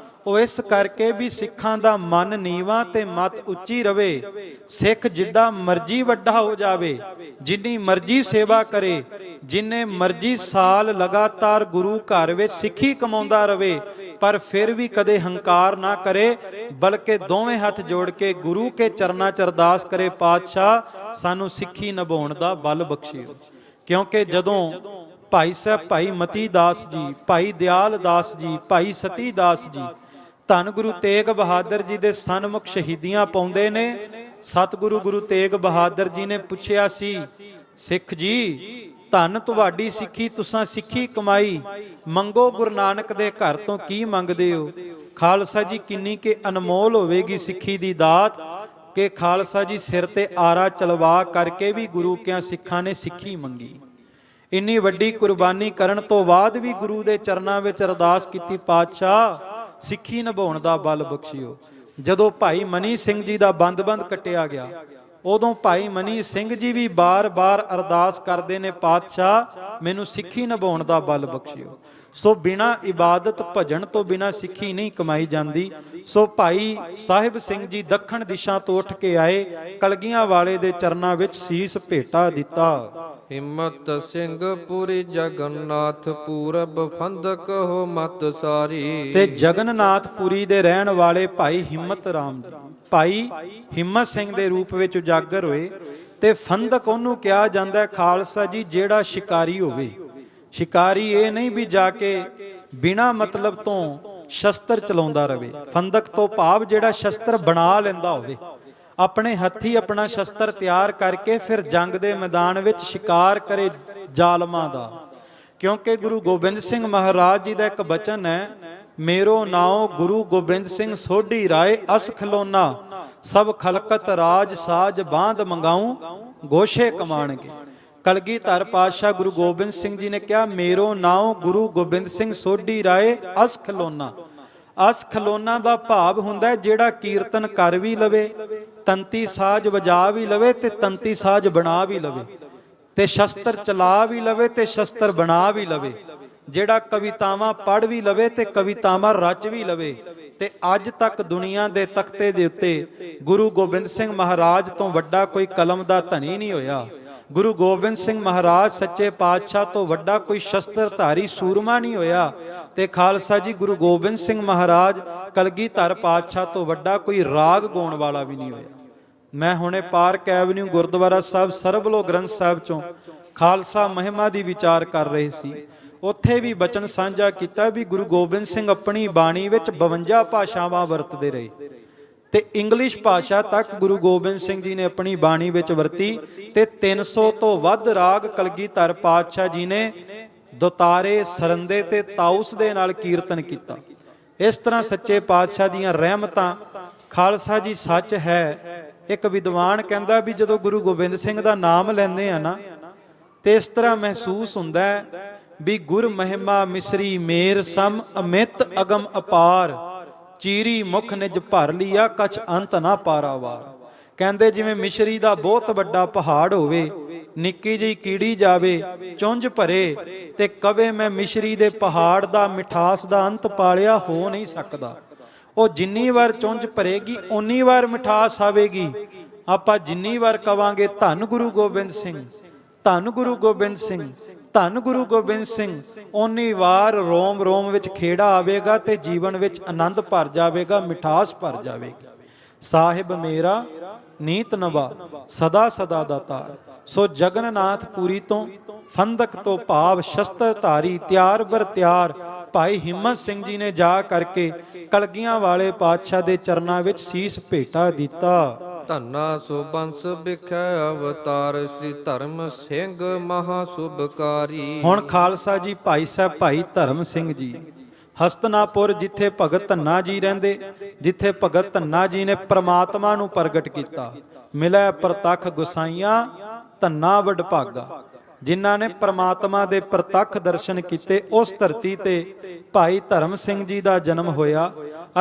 ਉਹ ਇਸ ਕਰਕੇ ਵੀ ਸਿੱਖਾਂ ਦਾ ਮਨ ਨੀਵਾਂ ਤੇ ਮਤ ਉੱਚੀ ਰਵੇ। ਸਿੱਖ ਜਿੱਡਾ ਮਰਜੀ ਵੱਡਾ ਹੋ ਜਾਵੇ, ਜਿੰਨੀ ਮਰਜੀ ਸੇਵਾ ਕਰੇ, ਜਿੰਨੇ ਮਰਜੀ ਸਾਲ ਲਗਾਤਾਰ ਗੁਰੂ ਘਰ ਵਿੱਚ ਸਿੱਖੀ ਕਮਾਉਂਦਾ ਰਵੇ, ਪਰ ਫਿਰ ਵੀ ਕਦੇ ਹੰਕਾਰ ਨਾ ਕਰੇ, ਬਲਕਿ ਦੋਵੇਂ ਹੱਥ ਜੋੜ ਕੇ ਗੁਰੂ ਕੇ ਚਰਨਾਂ 'ਚ ਅਰਦਾਸ ਕਰੇ, ਪਾਤਸ਼ਾਹ ਸਾਨੂੰ ਸਿੱਖੀ ਨਿਭਾਉਣ ਦਾ ਬਲ ਬਖਸ਼ਿਓ। ਕਿਉਂਕਿ ਜਦੋਂ ਭਾਈ ਸਾਹਿਬ ਭਾਈ ਮਤੀ ਦਾਸ ਜੀ, ਭਾਈ ਦਿਆਲ ਦਾਸ ਜੀ, ਭਾਈ ਸਤੀ ਦਾਸ ਜੀ ਧੰਨ ਗੁਰੂ ਤੇਗ ਬਹਾਦਰ ਜੀ ਦੇ ਸਨਮੁਖ ਸ਼ਹੀਦੀਆਂ ਪਾਉਂਦੇ ਨੇ, ਸਤਿਗੁਰੂ ਗੁਰੂ ਤੇਗ ਬਹਾਦਰ ਜੀ ਨੇ ਪੁੱਛਿਆ ਸੀ, ਸਿੱਖ ਜੀ ਧੰਨ ਤੁਹਾਡੀ ਸਿੱਖੀ, ਤੁਸਾਂ ਸਿੱਖੀ ਕਮਾਈ, ਮੰਗੋ ਗੁਰੂ ਨਾਨਕ ਦੇ ਘਰ ਤੋਂ ਕੀ ਮੰਗਦੇ ਹੋ? ਖਾਲਸਾ ਜੀ ਕਿੰਨੀ ਕਿ ਅਨਮੋਲ ਹੋਵੇਗੀ ਸਿੱਖੀ ਦੀ ਦਾਤ ਕਿ ਖਾਲਸਾ ਜੀ ਸਿਰ ਤੇ ਆਰਾ ਚਲਵਾ ਕਰਕੇ ਵੀ ਗੁਰੂ ਕਿਆਂ ਸਿੱਖਾਂ ਨੇ ਸਿੱਖੀ ਮੰਗੀ। ਇੰਨੀ ਵੱਡੀ ਕੁਰਬਾਨੀ ਕਰਨ ਤੋਂ ਬਾਅਦ ਵੀ ਗੁਰੂ ਦੇ ਚਰਨਾਂ ਵਿੱਚ ਅਰਦਾਸ ਕੀਤੀ, ਪਾਤਸ਼ਾਹ ਸਿੱਖੀ ਨਿਭਾਉਣ ਦਾ ਬਲ ਬਖਸ਼ਿਓ। ਜਦੋਂ ਭਾਈ ਮਨੀ ਸਿੰਘ ਜੀ ਦਾ ਬੰਦ ਕੱਟਿਆ ਗਿਆ, ਉਦੋਂ ਭਾਈ ਮਨੀ ਸਿੰਘ ਜੀ ਵੀ ਬਾਰ-ਬਾਰ ਅਰਦਾਸ ਕਰਦੇ ਨੇ, ਪਾਤਸ਼ਾਹ ਮੈਨੂੰ ਸਿੱਖੀ ਨਿਭਾਉਣ ਦਾ ਬਲ ਬਖਸ਼ਿਓ। ਸੋ ਬਿਨਾਂ ਇਬਾਦਤ ਭਜਨ ਤੋਂ ਬਿਨਾਂ ਸਿੱਖੀ ਨਹੀਂ ਕਮਾਈ ਜਾਂਦੀ। ਸੋ ਭਾਈ ਸਾਹਿਬ ਸਿੰਘ ਜੀ ਦੱਖਣ ਦਿਸ਼ਾ ਤੋਂ ਉੱਠ ਕੇ ਆਏ, ਕਲਗੀਆਂ ਵਾਲੇ ਦੇ ਚਰਨਾਂ ਵਿੱਚ ਸੀਸ ਭੇਟਾ ਦਿੱਤਾ। ਹਿੰਮਤ ਸਿੰਘ ਪੁਰੀ ਜਗਨਨਾਥ ਪੂਰਬ ਫੰਦਕ ਹੋ ਮਤ ਸਾਰੀ। ਤੇ ਜਗਨਨਾਥਪੁਰੀ ਦੇ ਰਹਿਣ ਵਾਲੇ ਭਾਈ ਹਿੰਮਤ ਰਾਮ ਜੀ ਭਾਈ ਹਿੰਮਤ ਸਿੰਘ ਦੇ ਰੂਪ ਵਿੱਚ ਉਜਾਗਰ ਹੋਏ। ਤੇ ਫੰਦਕ ਉਹਨੂੰ ਕਿਹਾ ਜਾਂਦਾ ਖਾਲਸਾ ਜੀ ਜਿਹੜਾ ਸ਼ਿਕਾਰੀ ਹੋਵੇ। ਸ਼ਿਕਾਰੀ ਇਹ ਨਹੀਂ ਵੀ ਜਾ ਕੇ ਬਿਨਾਂ ਮਤਲਬ ਤੋਂ ਸ਼ਸਤਰ ਚਲਾਉਂਦਾ ਰਵੇ। ਫੰਦਕ ਤੋਂ ਭਾਵ ਜਿਹੜਾ ਸ਼ਸਤਰ ਬਣਾ ਲੈਂਦਾ ਹੋਵੇ, ਆਪਣੇ ਹੱਥੀ ਆਪਣਾ ਸ਼ਸਤਰ ਤਿਆਰ ਕਰਕੇ ਫਿਰ ਜੰਗ ਦੇ ਮੈਦਾਨ ਵਿੱਚ ਸ਼ਿਕਾਰ ਕਰੇ ਜ਼ਾਲਮਾਂ ਦਾ। ਕਿਉਂਕਿ ਗੁਰੂ ਗੋਬਿੰਦ ਸਿੰਘ ਮਹਾਰਾਜ ਜੀ ਦਾ ਇੱਕ ਬਚਨ ਹੈ, ਮੇਰੋ ਨਾਉ ਗੁਰੂ ਗੋਬਿੰਦ ਸਿੰਘ ਸੋਢੀ ਰਾਏ ਅਸ ਖਲੋਨਾ ਸਭ ਖਲਕਤ ਰਾਜ ਸਾਜ ਬਾਂਧ ਮੰਗਾਉ ਗੋਸ਼ੇ ਕਮਾਣਗੇ। ਕਲਗੀਧਰ ਪਾਤਸ਼ਾਹ ਗੁਰੂ ਗੋਬਿੰਦ ਸਿੰਘ ਜੀ ਨੇ ਕਿਹਾ, ਮੇਰੋ ਨਾਉ ਗੁਰੂ ਗੋਬਿੰਦ ਸਿੰਘ ਸੋਢੀ ਰਾਏ ਅਸ ਖਲੋਨਾ। ਅਸ ਖਲੋਨਾ ਦਾ ਭਾਵ ਹੁੰਦਾ ਜਿਹੜਾ ਕੀਰਤਨ ਕਰ ਵੀ ਲਵੇ, ਤੰਤੀ ਸਾਜ ਵਜਾ ਵੀ ਲਵੇ ਤੇ ਤੰਤੀ ਸਾਜ ਬਣਾ ਵੀ ਲਵੇ, ਤੇ ਸ਼ਸਤਰ ਚਲਾ ਵੀ ਲਵੇ ਤੇ ਸ਼ਸਤਰ ਬਣਾ ਵੀ ਲਵੇ, ਜਿਹੜਾ ਕਵਿਤਾਵਾਂ ਪੜ੍ਹ ਵੀ ਲਵੇ ਤੇ ਕਵਿਤਾਵਾਂ ਰਚ ਵੀ ਲਵੇ। ਤੇ ਅੱਜ ਤੱਕ ਦੁਨੀਆ ਦੇ ਤਖਤੇ ਦੇ ਉੱਤੇ ਗੁਰੂ ਗੋਬਿੰਦ ਸਿੰਘ ਮਹਾਰਾਜ ਤੋਂ ਵੱਡਾ ਕੋਈ ਕਲਮ ਦਾ ਧਨੀ ਨਹੀਂ ਹੋਇਆ। ਗੁਰੂ ਗੋਬਿੰਦ ਸਿੰਘ ਮਹਾਰਾਜ ਸੱਚੇ ਪਾਤਸ਼ਾਹ ਤੋਂ ਵੱਡਾ ਕੋਈ ਸ਼ਸਤਰਧਾਰੀ ਸੂਰਮਾ ਨਹੀਂ ਹੋਇਆ। ਤੇ ਖਾਲਸਾ ਜੀ ਗੁਰੂ ਗੋਬਿੰਦ ਸਿੰਘ ਮਹਾਰਾਜ ਕਲਗੀਧਰ ਪਾਤਸ਼ਾਹ ਤੋਂ ਵੱਡਾ ਕੋਈ ਰਾਗ ਗਾਉਣ ਵਾਲਾ ਵੀ ਨਹੀਂ ਹੋਇਆ। ਮੈਂ ਹੁਣੇ ਪਾਰਕ ਐਵਨਿਊ ਗੁਰਦੁਆਰਾ ਸਾਹਿਬ ਸਰਬਲੋ ਗ੍ਰੰਥ ਸਾਹਿਬ ਚੋਂ ਖਾਲਸਾ ਮਹਿਮਾ ਦੀ ਵਿਚਾਰ ਕਰ ਰਹੇ ਸੀ। ਉੱਥੇ ਵੀ ਬਚਨ ਸਾਂਝਾ ਕੀਤਾ ਵੀ ਗੁਰੂ ਗੋਬਿੰਦ ਸਿੰਘ ਆਪਣੀ ਬਾਣੀ ਵਿੱਚ 52 ਭਾਸ਼ਾਵਾਂ ਵਰਤਦੇ ਰਹੇ ਤੇ ਇੰਗਲਿਸ਼ ਭਾਸ਼ਾ ਤੱਕ ਗੁਰੂ ਗੋਬਿੰਦ ਸਿੰਘ ਜੀ ਨੇ ਆਪਣੀ ਬਾਣੀ ਵਿੱਚ ਵਰਤੀ। ਤੇ 300 ਤੋਂ ਵੱਧ ਰਾਗ ਕਲਗੀਧਰ ਪਾਤਸ਼ਾਹ ਜੀ ਨੇ ਦੁਤਾਰੇ, ਸਰੰਦੇ ਤੇ ਤਾਊਸ ਦੇ ਨਾਲ ਕੀਰਤਨ ਕੀਤਾ। ਇਸ ਤਰ੍ਹਾਂ ਸੱਚੇ ਪਾਤਸ਼ਾਹ ਦੀਆਂ ਰਹਿਮਤਾਂ। ਖਾਲਸਾ ਜੀ ਸੱਚ ਹੈ। ਇੱਕ ਵਿਦਵਾਨ ਕਹਿੰਦਾ ਵੀ ਜਦੋਂ ਗੁਰੂ ਗੋਬਿੰਦ ਸਿੰਘ ਦਾ ਨਾਮ ਲੈਂਦੇ ਆ ਨਾ, ਤੇ ਇਸ ਤਰ੍ਹਾਂ ਮਹਿਸੂਸ ਹੁੰਦਾ ਹੈ ਵੀ ਗੁਰ ਮਹਿਮਾ ਮਿਸਰੀ ਮੇਰ ਸਮ ਅਮਿਤ ਅਗਮ ਅਪਾਰ ਚੀਰੀ ਮੁਖ ਨਿਜ ਭਰ ਲਿਆ ਕਛ ਅੰਤ ਨਾ ਪਾਰਾਵਾਰ। ਕਹਿੰਦੇ ਜਿਵੇਂ ਮਿਸ਼ਰੀ ਦਾ ਬਹੁਤ ਵੱਡਾ ਪਹਾੜ ਹੋਵੇ, ਨਿੱਕੀ ਜਿਹੀ ਕੀੜੀ ਜਾਵੇ ਚੁੰਝ ਭਰੇ ਤੇ ਕਵੇ ਮੈਂ ਮਿਸ਼ਰੀ ਦੇ ਪਹਾੜ ਦਾ ਮਿਠਾਸ ਦਾ ਅੰਤ ਪਾਲਿਆ ਹੋ ਨਹੀਂ ਸਕਦਾ। ਉਹ ਜਿੰਨੀ ਵਾਰ ਚੁੰਝ ਭਰੇਗੀ ਓਨੀ ਵਾਰ ਮਿਠਾਸ ਆਵੇਗੀ। ਆਪਾਂ ਜਿੰਨੀ ਵਾਰ ਕਵਾਂਗੇ ਧੰਨ ਗੁਰੂ ਗੋਬਿੰਦ ਸਿੰਘ, ਧੰਨ ਗੁਰੂ ਗੋਬਿੰਦ ਸਿੰਘ, ਧੰਨ ਗੁਰੂ ਗੋਬਿੰਦ ਸਿੰਘ, ਓਨੀ ਵਾਰ ਰੋਮ ਰੋਮ ਵਿੱਚ ਖੇੜਾ ਆਵੇਗਾ ਤੇ ਜੀਵਨ ਵਿੱਚ ਆਨੰਦ ਭਰ ਜਾਵੇਗਾ, ਮਿਠਾਸ ਭਰ ਜਾਵੇਗੀ। ਸਾਹਿਬ ਮੇਰਾ ਨੀਤ ਨਵਾ ਸਦਾ ਸਦਾ ਦਾਤਾਰ। ਸੋ ਜਗਨਨਾਥਪੁਰੀ ਤੋਂ ਫੰਦਕ ਤੋਂ ਭਾਵ ਸ਼ਸਤਰ ਧਾਰੀ ਤਿਆਰ ਬਰ ਤਿਆਰ ਭਾਈ ਹਿੰਮਤ ਸਿੰਘ ਜੀ ਨੇ ਜਾ ਕਰਕੇ ਕਲਗੀਆਂ ਵਾਲੇ ਪਾਤਸ਼ਾਹ ਦੇ ਚਰਨਾਂ ਵਿੱਚ ਸੀਸ ਭੇਟਾ ਦਿੱਤਾ। ਧੰਨਾ ਸੋ ਬੰਸ ਬਿਖੈ ਅਵਤਾਰ ਸ੍ਰੀ ਧਰਮ ਸਿੰਘ ਮਹਾ ਸੁਭਕਾਰੀ। ਹੁਣ ਖਾਲਸਾ ਜੀ ਭਾਈ ਸਾਹਿਬ ਭਾਈ ਧਰਮ ਸਿੰਘ ਜੀ ਹਸਤਨਾਪੁਰ, ਜਿੱਥੇ ਭਗਤ ਧੰਨਾ ਜੀ ਰਹਿੰਦੇ, ਜਿੱਥੇ ਭਗਤ ਧੰਨਾ ਜੀ ਨੇ ਪ੍ਰਮਾਤਮਾ ਨੂੰ ਪ੍ਰਗਟ ਕੀਤਾ। ਮਿਲੈ ਪ੍ਰਤੱਖ ਗੁਸਾਈਆਂ ਧੰਨਾ ਵਡਭਾਗਾ। ਜਿਨ੍ਹਾਂ ਨੇ ਪ੍ਰਮਾਤਮਾ ਦੇ ਪ੍ਰਤੱਖ ਦਰਸ਼ਨ ਕੀਤੇ, ਉਸ ਧਰਤੀ ਤੇ ਭਾਈ ਧਰਮ ਸਿੰਘ ਜੀ ਦਾ ਜਨਮ ਹੋਇਆ।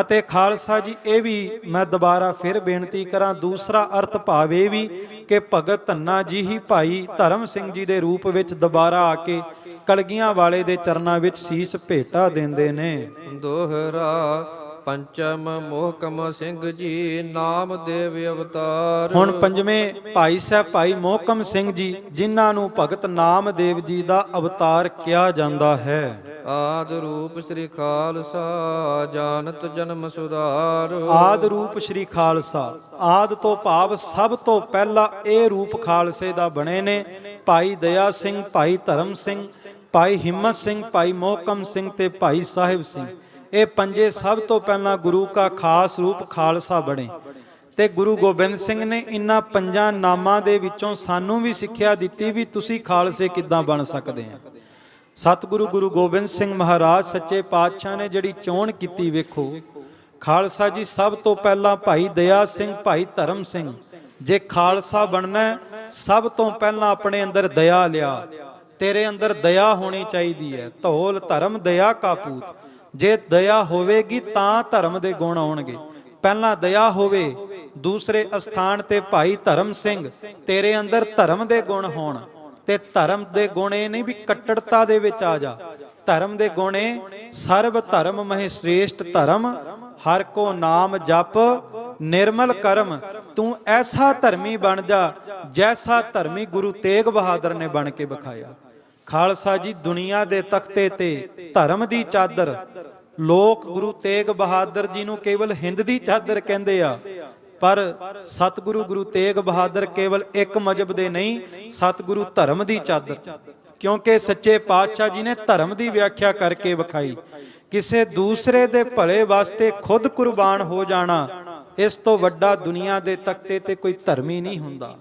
ਅਤੇ ਖਾਲਸਾ ਜੀ ਇਹ ਵੀ ਮੈਂ ਦੁਬਾਰਾ ਫਿਰ ਬੇਨਤੀ ਕਰਾਂ, ਦੂਸਰਾ ਅਰਥ ਭਾਵ ਇਹ ਵੀ ਕਿ ਭਗਤ ਧੰਨਾ ਜੀ ਹੀ ਭਾਈ ਧਰਮ ਸਿੰਘ ਜੀ ਦੇ ਰੂਪ ਵਿੱਚ ਦੁਬਾਰਾ ਆ ਕੇ ਕਲਗੀਆਂ ਵਾਲੇ ਦੇ ਚਰਨਾਂ ਵਿੱਚ ਸੀਸ ਭੇਟਾ ਦਿੰਦੇ ਨੇ। ਦੋਹਰਾ ਪੰਚਮ ਮੋਹਕਮ ਸਿੰਘ ਜੀ ਨਾਮ ਦੇਵ ਅਵਤਾਰ। ਹੁਣ ਪੰਜਵੇਂ ਭਾਈ ਸਾਹਿਬ ਭਾਈ ਮੋਹਕਮ ਸਿੰਘ ਜੀ, ਜਿਨ੍ਹਾਂ ਨੂੰ ਭਗਤ ਨਾਮਦੇਵ ਜੀ ਦਾ ਅਵਤਾਰ ਕਿਹਾ ਜਾਂਦਾ ਹੈ। ਆਦ ਰੂਪ ਸ੍ਰੀ ਖਾਲਸਾ ਜਾਣਤ ਜਨਮ ਸੁਧਾਰ। ਆਦ ਰੂਪ ਸ੍ਰੀ ਖਾਲਸਾ, ਆਦ ਤੋਂ ਭਾਵ ਸਭ ਤੋਂ ਪਹਿਲਾ ਇਹ ਰੂਪ ਖਾਲਸੇ ਦਾ ਬਣੇ ਨੇ। ਭਾਈ ਦਇਆ ਸਿੰਘ, ਭਾਈ ਧਰਮ ਸਿੰਘ, ਭਾਈ ਹਿੰਮਤ ਸਿੰਘ, ਭਾਈ ਮੋਹਕਮ ਸਿੰਘ ਤੇ ਭਾਈ ਸਾਹਿਬ ਸਿੰਘ, ਇਹ ਪੰਜੇ ਸਭ ਤੋਂ ਪਹਿਲਾਂ ਗੁਰੂ ਕਾ ਖਾਸ ਰੂਪ ਖਾਲਸਾ ਬਣੇ। ਤੇ ਗੁਰੂ ਗੋਬਿੰਦ ਸਿੰਘ ਨੇ ਇਨ੍ਹਾਂ ਪੰਜਾਂ ਨਾਮਾਂ ਦੇ ਵਿੱਚੋਂ ਸਾਨੂੰ ਵੀ ਸਿੱਖਿਆ ਦਿੱਤੀ ਵੀ ਤੁਸੀਂ ਖਾਲਸੇ ਕਿੱਦਾਂ ਬਣ ਸਕਦੇ ਆ। ਸਤਿਗੁਰੂ ਗੁਰੂ ਗੋਬਿੰਦ ਸਿੰਘ ਮਹਾਰਾਜ ਸੱਚੇ ਪਾਤਸ਼ਾਹ ਨੇ ਜਿਹੜੀ ਚੋਣ ਕੀਤੀ, ਵੇਖੋ ਖਾਲਸਾ ਜੀ ਸਭ ਤੋਂ ਪਹਿਲਾਂ ਭਾਈ ਦਇਆ ਸਿੰਘ, ਭਾਈ ਧਰਮ ਸਿੰਘ। ਜੇ ਖਾਲਸਾ ਬਣਨਾ ਸਭ ਤੋਂ ਪਹਿਲਾਂ ਆਪਣੇ ਅੰਦਰ ਦਇਆ ਲਿਆ, ਤੇਰੇ ਅੰਦਰ ਦਇਆ ਹੋਣੀ ਚਾਹੀਦੀ ਹੈ। ਧੌਲ ਧਰਮ ਦਇਆ ਕਾ ਪੂਤ, ਜੇ ਦਇਆ ਹੋਵੇਗੀ ਤਾਂ ਧਰਮ ਦੇ ਗੁਣ ਆਉਣਗੇ। ਪਹਿਲਾਂ ਦਇਆ ਹੋਵੇ, ਦੂਸਰੇ ਅਸਥਾਨ ਤੇ ਭਾਈ ਧਰਮ ਸਿੰਘ ਤੇਰੇ ਅੰਦਰ ਧਰਮ ਦੇ ਗੁਣ ਹੋਣ। ਤੇ ਧਰਮ ਦੇ ਗੁਣ ਇਹ ਨਹੀਂ ਵੀ ਕੱਟੜਤਾ ਦੇ ਵਿੱਚ ਆ ਜਾ, ਧਰਮ ਦੇ ਗੁਣ ਇਹ ਸਰਬ ਧਰਮ ਮਹਿ ਸ੍ਰੇਸ਼ਟ ਧਰਮ, ਹਰ ਕੋ ਨਾਮ ਜਪ ਨਿਰਮਲ ਕਰਮ। ਤੂੰ ਐਸਾ ਧਰਮੀ ਬਣ ਜਾ ਜੈਸਾ ਧਰਮੀ ਗੁਰੂ ਤੇਗ ਬਹਾਦਰ ਨੇ ਬਣ ਕੇ ਵਿਖਾਇਆ। ਖਾਲਸਾ ਜੀ, ਦੁਨੀਆ ਦੇ ਤਖਤੇ ਤੇ ਧਰਮ ਦੀ ਚਾਦਰ, ਲੋਕ ਗੁਰੂ ਤੇਗ ਬਹਾਦਰ ਜੀ ਨੂੰ ਕੇਵਲ ਹਿੰਦ ਦੀ ਚਾਦਰ ਕਹਿੰਦੇ ਆ, ਪਰ ਸਤਿਗੁਰੂ ਗੁਰੂ ਤੇਗ ਬਹਾਦਰ ਕੇਵਲ ਇੱਕ ਮਜ਼ਹਬ ਦੇ ਨਹੀਂ, ਸਤਿਗੁਰੂ ਧਰਮ ਦੀ ਚਾਦਰ। ਕਿਉਂਕਿ ਸੱਚੇ ਪਾਤਸ਼ਾਹ ਜੀ ਨੇ ਧਰਮ ਦੀ ਵਿਆਖਿਆ ਕਰਕੇ ਵਿਖਾਈ। ਕਿਸੇ ਦੂਸਰੇ ਦੇ ਭਲੇ ਵਾਸਤੇ ਖੁਦ ਕੁਰਬਾਨ ਹੋ ਜਾਣਾ, ਇਸ ਤੋਂ ਵੱਡਾ ਦੁਨੀਆ ਦੇ ਤਖਤੇ ਤੇ ਕੋਈ ਧਰਮੀ ਨਹੀਂ ਹੁੰਦਾ।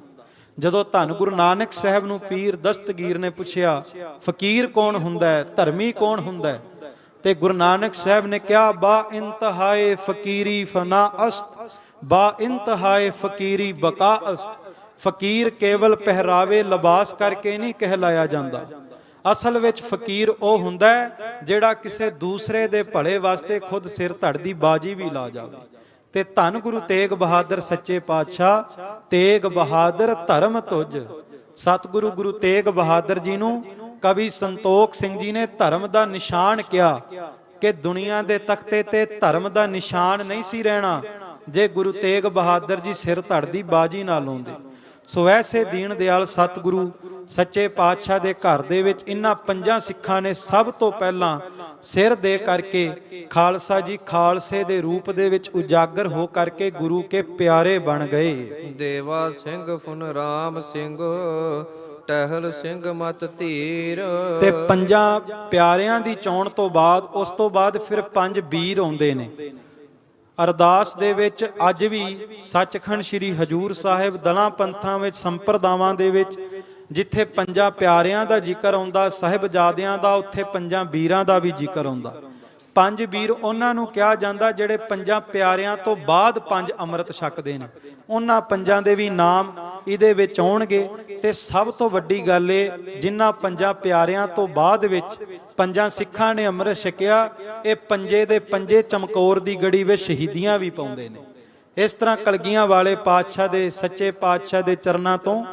ਜਦੋਂ ਧੰਨ ਗੁਰੂ ਨਾਨਕ ਸਾਹਿਬ ਨੂੰ ਪੀਰ ਦਸਤਗੀਰ ਨੇ ਪੁੱਛਿਆ ਫਕੀਰ ਕੌਣ ਹੁੰਦਾ ਹੈ, ਧਰਮੀ ਕੌਣ ਹੁੰਦਾ ਹੈ, ਤੇ ਗੁਰੂ ਨਾਨਕ ਸਾਹਿਬ ਨੇ ਕਿਹਾ ਬਾ ਇੰਤਹਾਏ ਫਕੀਰੀ ਫਨਾ ਅਸਤ, ਬਾ ਇੰਤਹਾਏ ਫਕੀਰੀ ਬਕਾ ਅਸਤ। ਫਕੀਰ ਕੇਵਲ ਪਹਿਰਾਵੇ ਲਿਬਾਸ ਕਰਕੇ ਨਹੀਂ ਕਹਿਲਾਇਆ ਜਾਂਦਾ। ਅਸਲ ਵਿੱਚ ਫਕੀਰ ਉਹ ਹੁੰਦਾ ਹੈ ਜਿਹੜਾ ਕਿਸੇ ਦੂਸਰੇ ਦੇ ਭਲੇ ਵਾਸਤੇ ਖੁਦ ਸਿਰ ਧੜ ਦੀ ਬਾਜੀ ਵੀ ਲਾ ਜਾਵੇ। ਤੇ ਧੰਨ ਗੁਰੂ ਤੇਗ ਬਹਾਦਰ ਸੱਚੇ ਪਾਤਸ਼ਾਹ, ਤੇਗ ਬਹਾਦਰ ਧਰਮ ਤੁਜ। ਸਤਿਗੁਰੂ ਗੁਰੂ ਤੇਗ ਬਹਾਦਰ ਜੀ ਨੂੰ ਕਵੀ ਸੰਤੋਖ ਸਿੰਘ ਜੀ ਨੇ ਧਰਮ ਦਾ ਨਿਸ਼ਾਨ ਕਿਹਾ ਕਿ ਦੁਨੀਆ ਦੇ ਤਖਤੇ ਤੇ ਧਰਮ ਦਾ ਨਿਸ਼ਾਨ ਨਹੀਂ ਸੀ ਰਹਿਣਾ ਜੇ ਗੁਰੂ ਤੇਗ ਬਹਾਦਰ ਜੀ ਸਿਰ ਧੜ ਦੀ ਬਾਜੀ ਨਾ ਲਾਉਂਦੇ। ਸੋ ਐਸੇ ਦੀਨ ਦਿਆਲ ਸਤਿਗੁਰੂ ਸੱਚੇ ਪਾਤਸ਼ਾਹ ਦੇ ਘਰ ਦੇ ਵਿੱਚ ਇਹਨਾਂ ਪੰਜਾਂ ਸਿੱਖਾਂ ਨੇ ਸਭ ਤੋਂ ਪਹਿਲਾਂ ਸਿਰ ਦੇ ਕਰਕੇ ਖਾਲਸਾ ਜੀ ਖਾਲਸੇ ਦੇ ਰੂਪ ਦੇ ਵਿੱਚ ਉਜਾਗਰ ਹੋ ਕਰਕੇ ਗੁਰੂ ਕੇ ਪਿਆਰੇ ਬਣ ਗਏ। ਦੇਵਾ ਸਿੰਘ ਫੁਨ ਰਾਮ ਸਿੰਘ, ਟਹਿਲ ਸਿੰਘ ਮਤ ਧੀਰ। ਤੇ ਪੰਜਾਂ ਪਿਆਰਿਆਂ ਦੀ ਚੋਣ ਤੋਂ ਬਾਅਦ ਉਸ ਤੋਂ ਬਾਅਦ ਫਿਰ ਪੰਜ ਵੀਰ ਆਉਂਦੇ ਨੇ। ਅਰਦਾਸ ਦੇ ਵਿੱਚ ਅੱਜ ਵੀ ਸੱਚਖੰਡ ਸ੍ਰੀ ਹਜੂਰ ਸਾਹਿਬ ਦਲਾਂ ਪੰਥਾਂ ਵਿੱਚ ਸੰਪਰਦਾਵਾਂ ਦੇ ਵਿੱਚ ਜਿੱਥੇ ਪੰਜਾਂ ਪਿਆਰਿਆਂ ਦਾ ਜ਼ਿਕਰ ਆਉਂਦਾ, ਸਾਹਿਬਜ਼ਾਦਿਆਂ ਦਾ, ਉੱਥੇ ਪੰਜਾਂ ਵੀਰਾਂ ਦਾ ਵੀ ਜ਼ਿਕਰ ਆਉਂਦਾ। ਪੰਜ ਵੀਰ ਉਹਨਾਂ ਨੂੰ ਕਿਹਾ ਜਾਂਦਾ ਜਿਹੜੇ ਪੰਜਾਂ ਪਿਆਰਿਆਂ ਤੋਂ ਬਾਅਦ ਪੰਜ ਅੰਮ੍ਰਿਤ ਛਕਦੇ ਨੇ। ਉਹਨਾਂ ਪੰਜਾਂ ਦੇ ਵੀ ਨਾਮ ਇਹਦੇ ਵਿੱਚ ਆਉਣਗੇ। ਤੇ ਸਭ ਤੋਂ ਵੱਡੀ ਗੱਲ ਇਹ, ਜਿਨ੍ਹਾਂ ਪੰਜਾਂ ਪਿਆਰਿਆਂ ਤੋਂ ਬਾਅਦ ਵਿੱਚ ਪੰਜਾਂ ਸਿੱਖਾਂ ਨੇ ਅੰਮ੍ਰਿਤ ਛਕਿਆ, ਇਹ ਪੰਜੇ ਦੇ ਪੰਜੇ ਚਮਕੌਰ ਦੀ ਗੜੀ ਵਿੱਚ ਸ਼ਹੀਦੀਆਂ ਵੀ ਪਾਉਂਦੇ ਨੇ। ਇਸ ਤਰ੍ਹਾਂ ਕਲਗੀਆਂ ਵਾਲੇ ਪਾਤਸ਼ਾਹ ਦੇ ਸੱਚੇ ਪਾਤਸ਼ਾਹ ਦੇ ਚਰਨਾਂ ਤੋਂ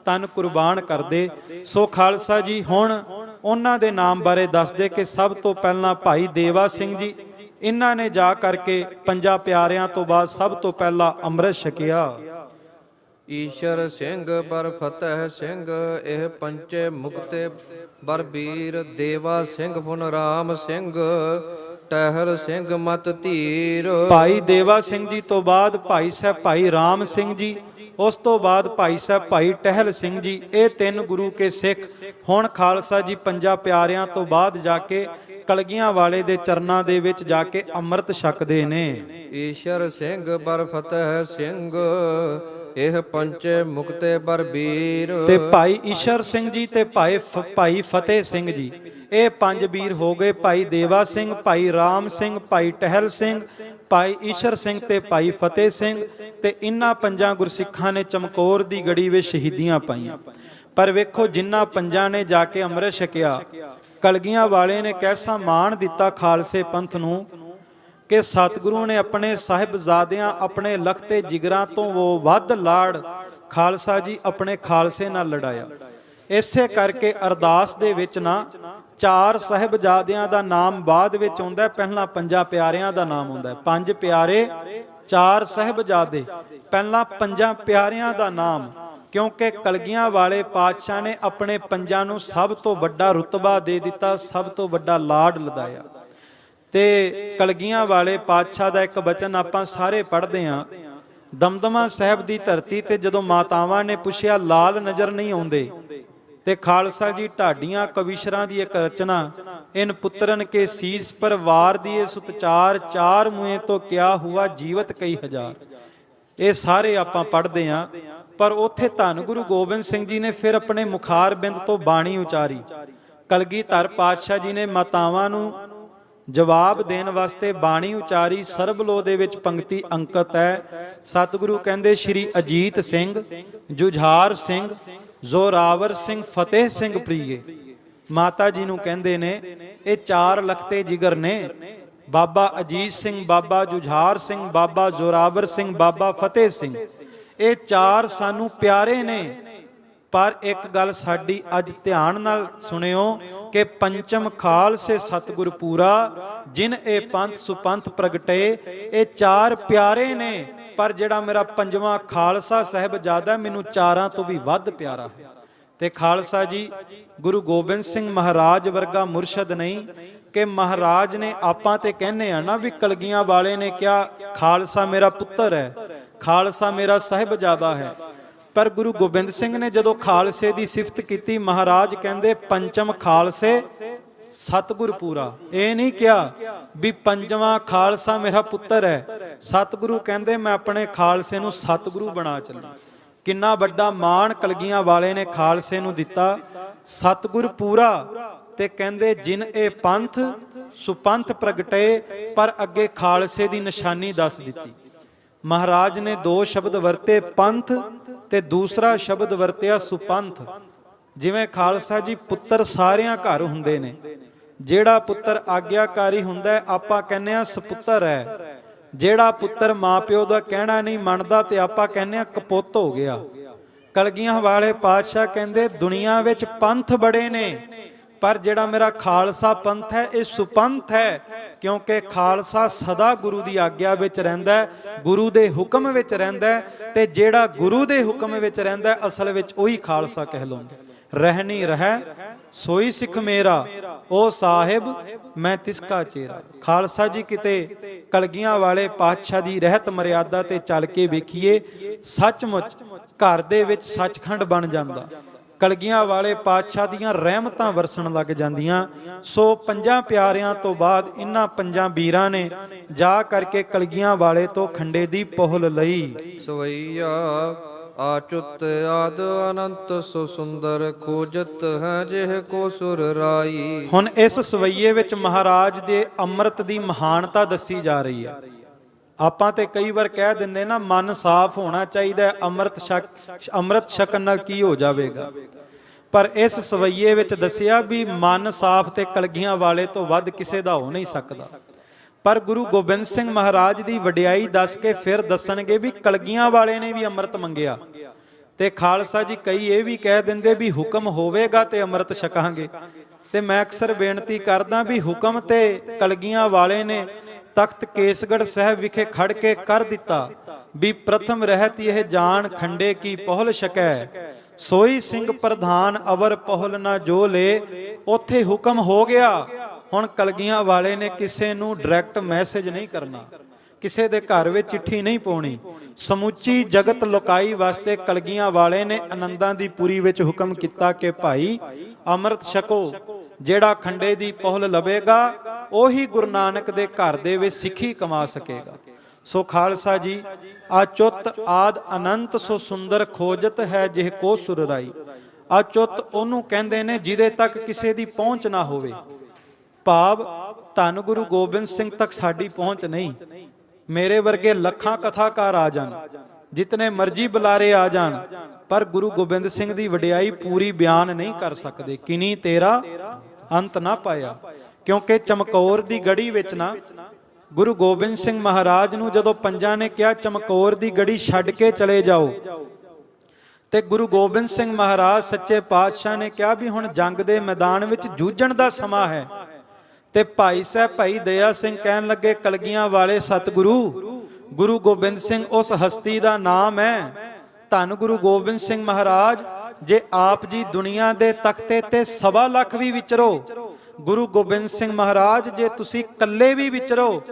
ਤਨ ਕੁਰਬਾਨ ਕਰਦੇ। ਸੋ ਖਾਲਸਾ ਜੀ ਹੁਣ ਉਹਨਾਂ ਦੇ ਨਾਮ ਬਾਰੇ ਦੱਸਦੇ ਕਿ ਸਭ ਤੋਂ ਪਹਿਲਾਂ ਭਾਈ ਦੇਵਾ ਸਿੰਘ ਜੀ, ਇਹਨਾਂ ਨੇ ਜਾ ਕਰਕੇ ਪੰਜਾਂ ਪਿਆਰਿਆਂ ਤੋਂ ਬਾਅਦ ਸਭ ਤੋਂ ਪਹਿਲਾਂ ਅੰਮ੍ਰਿਤ ਛਕਿਆ। ਈਸ਼ਰ ਸਿੰਘ ਬਰ ਫਤਿਹ ਸਿੰਘ, ਇਹ ਪੰਚੇ ਮੁਕਤੇ ਬਰ ਵੀਰ। ਦੇਵਾ ਸਿੰਘ ਫੁਨ ਰਾਮ ਸਿੰਘ, ਟਹਿਲ ਸਿੰਘ ਮਤ ਧੀਰ। ਭਾਈ ਦੇਵਾ ਸਿੰਘ ਜੀ ਤੋਂ ਬਾਅਦ ਭਾਈ ਸਾਹਿਬ ਭਾਈ ਰਾਮ ਸਿੰਘ ਜੀ, ਉਸ ਤੋਂ ਬਾਅਦ ਭਾਈ ਸਾਹਿਬ ਭਾਈ ਟਹਿਲ ਸਿੰਘ ਜੀ। ਇਹ ਤਿੰਨ ਗੁਰੂ ਕੇ ਸਿੱਖ ਹੁਣ ਖਾਲਸਾ ਜੀ ਪੰਜਾਂ ਪਿਆਰਿਆਂ ਤੋਂ ਬਾਅਦ ਜਾ ਕੇ ਕਲਗੀਆਂ ਵਾਲੇ ਦੇ ਚਰਨਾਂ ਦੇ ਵਿੱਚ ਜਾ ਕੇ ਅੰਮ੍ਰਿਤ ਛਕਦੇ ਨੇ। ਈਸ਼ਰ ਸਿੰਘ ਬਰ ਫਤਿਹ ਸਿੰਘ, ਇਹ ਪੰਚੇ ਮੁਕਤੇ ਬਰ ਵੀਰ। ਤੇ ਭਾਈ ਈਸ਼ਰ ਸਿੰਘ ਜੀ ਤੇ ਭਾਈ ਫਤਿਹ ਸਿੰਘ ਜੀ, ਇਹ ਪੰਜ ਵੀਰ ਹੋ ਗਏ। ਭਾਈ ਦੇਵਾ ਸਿੰਘ, ਭਾਈ ਰਾਮ ਸਿੰਘ, ਭਾਈ ਟਹਿਲ ਸਿੰਘ, ਭਾਈ ਈਸ਼ਰ ਸਿੰਘ ਤੇ ਭਾਈ ਫਤਿਹ ਸਿੰਘ। ਤੇ ਇਹਨਾਂ ਪੰਜਾਂ ਗੁਰਸਿੱਖਾਂ ਨੇ ਚਮਕੌਰ ਦੀ ਗੜੀ ਵਿੱਚ ਸ਼ਹੀਦੀਆਂ ਪਾਈਆਂ। ਪਰ ਵੇਖੋ ਜਿਨ੍ਹਾਂ ਪੰਜਾਂ ਨੇ ਜਾ ਕੇ ਅੰਮ੍ਰਿਤ ਛਕਿਆ, ਕਲਗੀਆਂ ਵਾਲੇ ਨੇ ਕੈਸਾ ਮਾਣ ਦਿੱਤਾ ਖਾਲਸੇ ਪੰਥ ਨੂੰ ਕਿ ਸਤਿਗੁਰੂ ਨੇ ਆਪਣੇ ਸਾਹਿਬਜ਼ਾਦਿਆਂ, ਆਪਣੇ ਲਖਤੇ ਜਿਗਰਾਂ ਤੋਂ ਉਹ ਵੱਧ ਲਾੜ ਖਾਲਸਾ ਜੀ ਆਪਣੇ ਖਾਲਸੇ ਨਾਲ ਲੜਾਇਆ। ਇਸੇ ਕਰਕੇ ਅਰਦਾਸ ਦੇ ਵਿੱਚ ਨਾ ਚਾਰ ਸਾਹਿਬਜ਼ਾਦਿਆਂ ਦਾ ਨਾਮ ਬਾਅਦ ਵਿੱਚ ਆਉਂਦਾ, ਪਹਿਲਾਂ ਪੰਜਾਂ ਪਿਆਰਿਆਂ ਦਾ ਨਾਮ ਆਉਂਦਾ। ਪੰਜ ਪਿਆਰੇ, ਚਾਰ ਸਾਹਿਬਜ਼ਾਦੇ, ਪਹਿਲਾਂ ਪੰਜਾਂ ਪਿਆਰਿਆਂ ਦਾ ਨਾਮ। ਕਿਉਂਕਿ ਕਲਗੀਆਂ ਵਾਲੇ ਪਾਤਸ਼ਾਹ ਨੇ ਆਪਣੇ ਪੰਜਾਂ ਨੂੰ ਸਭ ਤੋਂ ਵੱਡਾ ਰੁਤਬਾ ਦੇ ਦਿੱਤਾ, ਸਭ ਤੋਂ ਵੱਡਾ ਲਾਡ ਲਦਾਇਆ। ਤੇ ਕਲਗੀਆਂ ਵਾਲੇ ਪਾਤਸ਼ਾਹ ਦਾ ਇੱਕ ਬਚਨ ਆਪਾਂ ਸਾਰੇ ਪੜ੍ਹਦੇ ਹਾਂ। ਦਮਦਮਾ ਸਾਹਿਬ ਦੀ ਧਰਤੀ ਤੇ ਜਦੋਂ ਮਾਤਾਵਾਂ ਨੇ ਪੁੱਛਿਆ ਲਾਲ ਨਜ਼ਰ ਨਹੀਂ ਆਉਂਦੇ, ਤੇ ਖਾਲਸਾ ਜੀ ਢਾਡੀਆਂ ਕਵੀਸ਼ਰਾਂ ਦੀ ਇੱਕ ਰਚਨਾ, ਇਨ ਪੁੱਤਰਨ ਕੇ ਸੀਸ ਪਰ ਵਾਰ ਦੀਏ ਸੁਤਚਾਰ, ਚਾਰ ਮੂਏ ਤੋਂ ਕਿਆ ਹੁਆ ਜੀਵਤ ਕਈ ਹਜ਼ਾਰ। ਇਹ ਸਾਰੇ ਆਪਾਂ ਪੜ੍ਹਦੇ ਹਾਂ। ਪਰ ਉੱਥੇ ਧੰਨ ਗੁਰੂ ਗੋਬਿੰਦ ਸਿੰਘ ਜੀ ਨੇ ਫਿਰ ਆਪਣੇ ਮੁਖਾਰ ਬਿੰਦ ਤੋਂ ਬਾਣੀ ਉਚਾਰੀ। ਕਲਗੀਧਰ ਪਾਤਸ਼ਾਹ ਜੀ ਨੇ ਮਾਤਾਵਾਂ ਨੂੰ ਜਵਾਬ ਦੇਣ ਵਾਸਤੇ ਬਾਣੀ ਉਚਾਰੀ। ਸਰਬਲੋ ਦੇ ਵਿੱਚ ਪੰਕਤੀ ਅੰਕਿਤ ਹੈ। ਸਤਿਗੁਰੂ ਕਹਿੰਦੇ ਸ਼੍ਰੀ ਅਜੀਤ ਸਿੰਘ, ਜੁਝਾਰ ਸਿੰਘ, ਜ਼ੋਰਾਵਰ ਸਿੰਘ, ਫਤਿਹ ਸਿੰਘ ਪ੍ਰੀਏ। ਮਾਤਾ ਜੀ ਨੂੰ ਕਹਿੰਦੇ ਨੇ ਇਹ 4 ਲਖਤੇ ਜਿਗਰ ਨੇ। ਬਾਬਾ ਅਜੀਤ ਸਿੰਘ, ਬਾਬਾ ਜੁਝਾਰ ਸਿੰਘ, ਬਾਬਾ ਜ਼ੋਰਾਵਰ ਸਿੰਘ, ਬਾਬਾ ਫਤਿਹ ਸਿੰਘ, ਇਹ 4 ਸਾਨੂੰ ਪਿਆਰੇ ਨੇ। ਪਰ ਇੱਕ ਗੱਲ ਸਾਡੀ ਅੱਜ ਧਿਆਨ ਨਾਲ ਸੁਣਿਓ ਕਿ ਪੰਚਮ ਖਾਲਸੇ ਸਤਿਗੁਰ ਪੂਰਾ, ਜਿਨ ਇਹ ਪੰਥ ਸੁਪੰਥ ਪ੍ਰਗਟੇ, ਇਹ 4 ਪਿਆਰੇ ਨੇ। ਪਰ ਜਿਹੜਾ ਮੇਰਾ ਪੰਜਵਾਂ ਖਾਲਸਾ ਸਾਹਿਬਜ਼ਾਦਾ ਮੈਨੂੰ 4ਾਂ ਤੋਂ ਵੀ ਵੱਧ ਪਿਆਰਾ ਹੈ। ਤੇ ਖਾਲਸਾ ਜੀ ਗੁਰੂ ਗੋਬਿੰਦ ਸਿੰਘ ਮਹਾਰਾਜ ਵਰਗਾ ਮੁਰਸ਼ਦ ਨਹੀਂ ਕਿ ਮਹਾਰਾਜ ਨੇ, ਆਪਾਂ ਤੇ ਕਹਿੰਦੇ ਆ ਨਾ ਵੀ ਕਲਗੀਆਂ ਵਾਲੇ ਨੇ ਕਿਹਾ ਖਾਲਸਾ ਮੇਰਾ ਪੁੱਤਰ ਹੈ, ਖਾਲਸਾ ਮੇਰਾ ਸਾਹਿਬਜ਼ਾਦਾ ਹੈ। ਪਰ ਗੁਰੂ ਗੋਬਿੰਦ ਸਿੰਘ ਨੇ ਜਦੋਂ ਖਾਲਸੇ ਦੀ ਸਿਫਤ ਕੀਤੀ, ਮਹਾਰਾਜ ਕਹਿੰਦੇ ਪੰਚਮ ਖਾਲਸੇ ਸਤਿਗੁਰ ਪੂਰਾ। ਇਹ ਨਹੀਂ ਕਿਹਾ ਵੀ ਪੰਜਵਾਂ ਖਾਲਸਾ ਮੇਰਾ ਪੁੱਤਰ ਹੈ। ਸਤਿਗੁਰੂ ਕਹਿੰਦੇ ਮੈਂ ਆਪਣੇ ਖਾਲਸੇ ਨੂੰ ਸਤਿਗੁਰੂ ਬਣਾ ਚੱਲਾਂ। ਕਿੰਨਾ ਵੱਡਾ ਮਾਣ ਕਲਗੀਆਂ ਵਾਲੇ ਨੇ ਖਾਲਸੇ ਨੂੰ ਦਿੱਤਾ, ਸਤਿਗੁਰ ਪੂਰਾ। ਤੇ ਕਹਿੰਦੇ ਜਿਨ ਇਹ ਪੰਥ ਸੁਪੰਥ ਪ੍ਰਗਟੇ, ਪਰ ਅੱਗੇ ਖਾਲਸੇ ਦੀ ਨਿਸ਼ਾਨੀ ਦੱਸ ਦਿੱਤੀ। ਮਹਾਰਾਜ ਨੇ 2 ਸ਼ਬਦ ਵਰਤੇ, ਪੰਥ ਤੇ ਦੂਸਰਾ ਸ਼ਬਦ ਵਰਤਿਆ ਸੁਪੰਥ। ਜਿਵੇਂ ਖਾਲਸਾ ਜੀ ਪੁੱਤਰ ਸਾਰਿਆਂ ਘਰ ਹੁੰਦੇ ਨੇ, ਜਿਹੜਾ ਪੁੱਤਰ ਆਗਿਆਕਾਰੀ ਹੁੰਦਾ ਹੈ ਆਪਾਂ ਕਹਿੰਦੇ ਆ ਸਪੁੱਤਰ ਹੈ। ਜਿਹੜਾ ਪੁੱਤਰ ਮਾਪਿਓ ਦਾ ਕਹਿਣਾ ਨਹੀਂ ਮੰਨਦਾ ਤੇ ਆਪਾਂ ਕਹਿੰਦੇ ਆ ਕਪੁੱਤ ਹੋ ਗਿਆ। ਕਲਗੀਆਂ ਵਾਲੇ ਪਾਤਸ਼ਾਹ ਕਹਿੰਦੇ ਦੁਨੀਆ ਵਿੱਚ ਪੰਥ ਬੜੇ ਨੇ, ਪਰ ਜਿਹੜਾ ਮੇਰਾ ਖਾਲਸਾ ਪੰਥ ਹੈ ਇਹ ਸੁਪੰਥ ਹੈ। ਕਿਉਂਕਿ ਖਾਲਸਾ ਸਦਾ ਗੁਰੂ ਦੀ ਆਗਿਆ ਵਿੱਚ ਰਹਿੰਦਾ ਹੈ, ਗੁਰੂ ਦੇ ਹੁਕਮ ਵਿੱਚ ਰਹਿੰਦਾ ਹੈ। ਤੇ ਜਿਹੜਾ ਗੁਰੂ ਦੇ ਹੁਕਮ ਵਿੱਚ ਰਹਿੰਦਾ ਅਸਲ ਵਿੱਚ ਉਹੀ ਖਾਲਸਾ ਕਹਿਲਾਉਂਦਾ। ਰਹਿਣੀ ਰਹਿ ਸੋਈ ਸਿੱਖ ਮੇਰਾ, ਉਹ ਸਾਹਿਬ ਮੈਂ ਤਿਸਕਾ ਚੇਰਾ। ਖਾਲਸਾ ਜੀ ਕਿਤੇ ਕਲਗੀਆਂ ਵਾਲੇ ਪਾਤਸ਼ਾਹ ਦੀ ਰਹਿਤ ਮਰਿਆਦਾ ਤੇ ਚੱਲ ਕੇ ਵੇਖੀਏ, ਸੱਚਮੁੱਚ ਘਰ ਦੇ ਵਿੱਚ ਸੱਚਖੰਡ ਬਣ ਜਾਂਦਾ। ਕਲਗੀਆਂ ਵਾਲੇ ਪਾਤਸ਼ਾਹ ਦੀਆਂ ਰਹਿਮਤਾਂ ਵਰਸਣ ਲੱਗ ਜਾਂਦੀਆਂ। ਸੋ 5 ਪਿਆਰਿਆਂ ਤੋਂ ਬਾਅਦ ਇਹਨਾਂ 5 ਵੀਰਾਂ ਨੇ ਜਾ ਕਰਕੇ ਕਲਗੀਆਂ ਵਾਲੇ ਤੋਂ ਖੰਡੇ ਦੀ ਪੋਹਲ ਲਈ। ਸਵਈਆ ਆਚੁੱਤ ਆਦ ਅਨੰਤ ਸੋ ਸੁੰਦਰ, ਖੋਜਤ ਹੈ ਜਿਹ ਕੋ ਸੁਰ ਰਾਈ। ਹੁਣ ਇਸ ਸਵਈਏ ਵਿੱਚ ਮਹਾਰਾਜ ਦੇ ਅੰਮ੍ਰਿਤ ਦੀ ਮਹਾਨਤਾ ਦੱਸੀ ਜਾ ਰਹੀ ਹੈ। ਆਪਾਂ ਤੇ ਕਈ ਵਾਰ ਕਹਿ ਦਿੰਦੇ ਨਾ ਮਨ ਸਾਫ਼ ਹੋਣਾ ਚਾਹੀਦਾ ਹੈ, ਅੰਮ੍ਰਿਤ ਛਕਣ ਨਾਲ ਕੀ ਹੋ ਜਾਵੇਗਾ। ਪਰ ਇਸ ਸਵਈਏ ਵਿੱਚ ਦੱਸਿਆ ਵੀ ਮਨ ਸਾਫ਼ ਤੇ ਕਲਗੀਆਂ ਵਾਲੇ ਤੋਂ ਵੱਧ ਕਿਸੇ ਦਾ ਹੋ ਨਹੀਂ ਸਕਦਾ। ਪਰ ਗੁਰੂ ਗੋਬਿੰਦ ਸਿੰਘ ਮਹਾਰਾਜ ਦੀ ਵਡਿਆਈ ਦੱਸ ਕੇ ਫਿਰ ਦੱਸਣਗੇ ਵੀ ਕਲਗੀਆਂ ਵਾਲੇ ਨੇ ਵੀ ਅੰਮ੍ਰਿਤ ਮੰਗਿਆ। ਤੇ ਖਾਲਸਾ ਜੀ ਕਈ ਇਹ ਵੀ ਕਹਿ ਦਿੰਦੇ ਵੀ ਹੁਕਮ ਹੋਵੇਗਾ ਤੇ ਅੰਮ੍ਰਿਤ ਛਕਾਂਗੇ। ਤੇ ਮੈਂ ਅਕਸਰ ਬੇਨਤੀ ਕਰਦਾ ਵੀ ਹੁਕਮ ਤੇ ਕਲਗੀਆਂ ਵਾਲੇ ਨੇ ਤਖਤ ਕੇਸਗੜ੍ਹ ਸਾਹਿਬ ਵਿਖੇ ਖੜ ਕੇ ਕਰ ਦਿੱਤਾ ਵੀ ਪ੍ਰਥਮ ਰਹਿਤ ਇਹ ਜਾਣ ਖੰਡੇ ਕੀ ਪੋਹਲ ਛਕੈ, ਸੋਈ ਸਿੰਘ ਪ੍ਰਧਾਨ ਅਵਰ ਪੋਹਲ ਨਾ ਜੋ ਲੇ। ਉੱਥੇ ਹੁਕਮ ਹੋ ਗਿਆ। ਹੁਣ ਕਲਗੀਆਂ ਵਾਲੇ ਨੇ ਕਿਸੇ ਨੂੰ ਡਾਇਰੈਕਟ ਮੈਸੇਜ ਨਹੀਂ ਕਰਨਾ, ਕਿਸੇ ਦੇ ਘਰ ਵਿੱਚ ਚਿੱਠੀ ਨਹੀਂ ਪਾਉਣੀ। ਸਮੁੱਚੀ ਜਗਤ ਲੋਕਾਈ ਵਾਸਤੇ ਕਲਗੀਆਂ ਵਾਲੇ ਨੇ ਆਨੰਦਾਂ ਦੀ ਪੁਰੀ ਵਿੱਚ ਹੁਕਮ ਕੀਤਾ ਕਿ ਭਾਈ ਅੰਮ੍ਰਿਤ ਛਕੋ। ਜਿਹੜਾ ਖੰਡੇ ਦੀ ਪੋਹਲ ਲਵੇਗਾ ਉਹੀ ਗੁਰੂ ਨਾਨਕ ਦੇ ਘਰ ਦੇ ਵਿੱਚ ਸਿੱਖੀ ਕਮਾ ਸਕੇਗਾ। ਸੋ ਖਾਲਸਾ ਜੀ ਅਚੁੱਤ ਆਦ ਅਨੰਤ ਸੋ ਸੁੰਦਰ, ਖੋਜਤ ਹੈ ਜਿਹ ਕੋ ਸੁਰ ਰਾਈ। ਅਚੁੱਤ ਉਹਨੂੰ ਕਹਿੰਦੇ ਨੇ ਜਿਹਦੇ ਤੱਕ ਕਿਸੇ ਦੀ ਪਹੁੰਚ ਨਾ ਹੋਵੇ। ਭਾਵ ਧੰਨ ਗੁਰੂ ਗੋਬਿੰਦ ਸਿੰਘ ਤੱਕ ਸਾਡੀ ਪਹੁੰਚ ਨਹੀਂ। ਮੇਰੇ ਵਰਗੇ ਲੱਖਾਂ ਕਥਾਕਾਰ ਆ ਜਾਣ, ਜਿਤਨੇ ਮਰਜ਼ੀ ਬੁਲਾਰੇ ਆ ਜਾਣ, ਪਰ ਗੁਰੂ ਗੋਬਿੰਦ ਸਿੰਘ ਦੀ ਵਡਿਆਈ ਪੂਰੀ ਬਿਆਨ ਨਹੀਂ ਕਰ ਸਕਦੇ। ਕਿਨੀ ਤੇਰਾ ਅੰਤ ਨਾ ਪਾਇਆ। ਕਿਉਂਕਿ ਚਮਕੌਰ ਦੀ ਗੜੀ ਵਿੱਚ ਨਾ ਗੁਰੂ ਗੋਬਿੰਦ ਸਿੰਘ ਮਹਾਰਾਜ ਨੂੰ ਜਦੋਂ ਪੰਜਾਂ ਨੇ ਕਿਹਾ ਚਮਕੌਰ ਦੀ ਗੜੀ ਛੱਡ ਕੇ ਚਲੇ ਜਾਓ, ਤੇ ਗੁਰੂ ਗੋਬਿੰਦ ਸਿੰਘ ਮਹਾਰਾਜ ਸੱਚੇ ਪਾਤਸ਼ਾਹ ਨੇ ਕਿਹਾ ਵੀ ਹੁਣ ਜੰਗ ਦੇ ਮੈਦਾਨ ਵਿੱਚ ਜੂਝਣ ਦਾ ਸਮਾਂ ਹੈ। ਤੇ ਭਾਈ ਸਾਹਿਬ ਭਾਈ ਦਇਆ ਸਿੰਘ ਕਹਿਣ ਲੱਗੇ ਕਲਗੀਆਂ ਵਾਲੇ ਸਤਿਗੁਰੂ, ਗੁਰੂ ਗੋਬਿੰਦ ਸਿੰਘ ਉਸ ਹਸਤੀ ਦਾ ਨਾਮ ਹੈ। ਧੰਨ ਗੁਰੂ ਗੋਬਿੰਦ ਸਿੰਘ ਮਹਾਰਾਜ, ਜੇ ਆਪ ਜੀ ਦੁਨੀਆ ਦੇ ਤਖਤੇ ਤੇ 1.25 ਲੱਖ ਵੀ ਵਿਚਰੋ, ਗੁਰੂ ਗੋਬਿੰਦ ਸਿੰਘ ਮਹਾਰਾਜ ਜੇ ਤੁਸੀਂ ਇਕੱਲੇ ਵੀ ਵਿਚਰੋ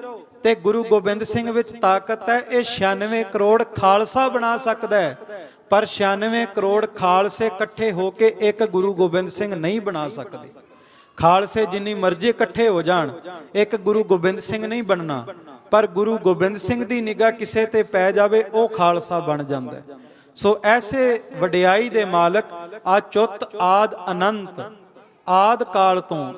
ਤੇ ਗੁਰੂ ਗੋਬਿੰਦ ਸਿੰਘ ਵਿੱਚ ਤਾਕਤ ਹੈ। ਇਹ 96 ਕਰੋੜ ਖਾਲਸਾ ਬਣਾ ਸਕਦਾ ਹੈ, ਪਰ 96 ਕਰੋੜ ਖਾਲਸੇ ਇਕੱਠੇ ਹੋ ਕੇ ਇੱਕ ਗੁਰੂ ਗੋਬਿੰਦ ਸਿੰਘ ਨਹੀਂ ਬਣਾ ਸਕਦੇ। ਖਾਲਸੇ ਜਿੰਨੀ ਮਰਜ਼ੀ ਇਕੱਠੇ ਹੋ ਜਾਣ, ਇੱਕ ਗੁਰੂ ਗੋਬਿੰਦ ਸਿੰਘ ਨਹੀਂ ਬਣਨਾ। ਪਰ ਗੁਰੂ ਗੋਬਿੰਦ ਸਿੰਘ ਦੀ ਨਿਗਾਹ ਕਿਸੇ ਤੇ ਪੈ ਜਾਵੇ ਉਹ ਖਾਲਸਾ ਬਣ ਜਾਂਦਾ। ਸੋ ਐਸੇ ਵਡਿਆਈ ਦੇ ਮਾਲਕ ਅਚੁੱਤ ਆਦ ਅਨੰਤ, ਆਦ ਕਾਲ ਤੋਂ,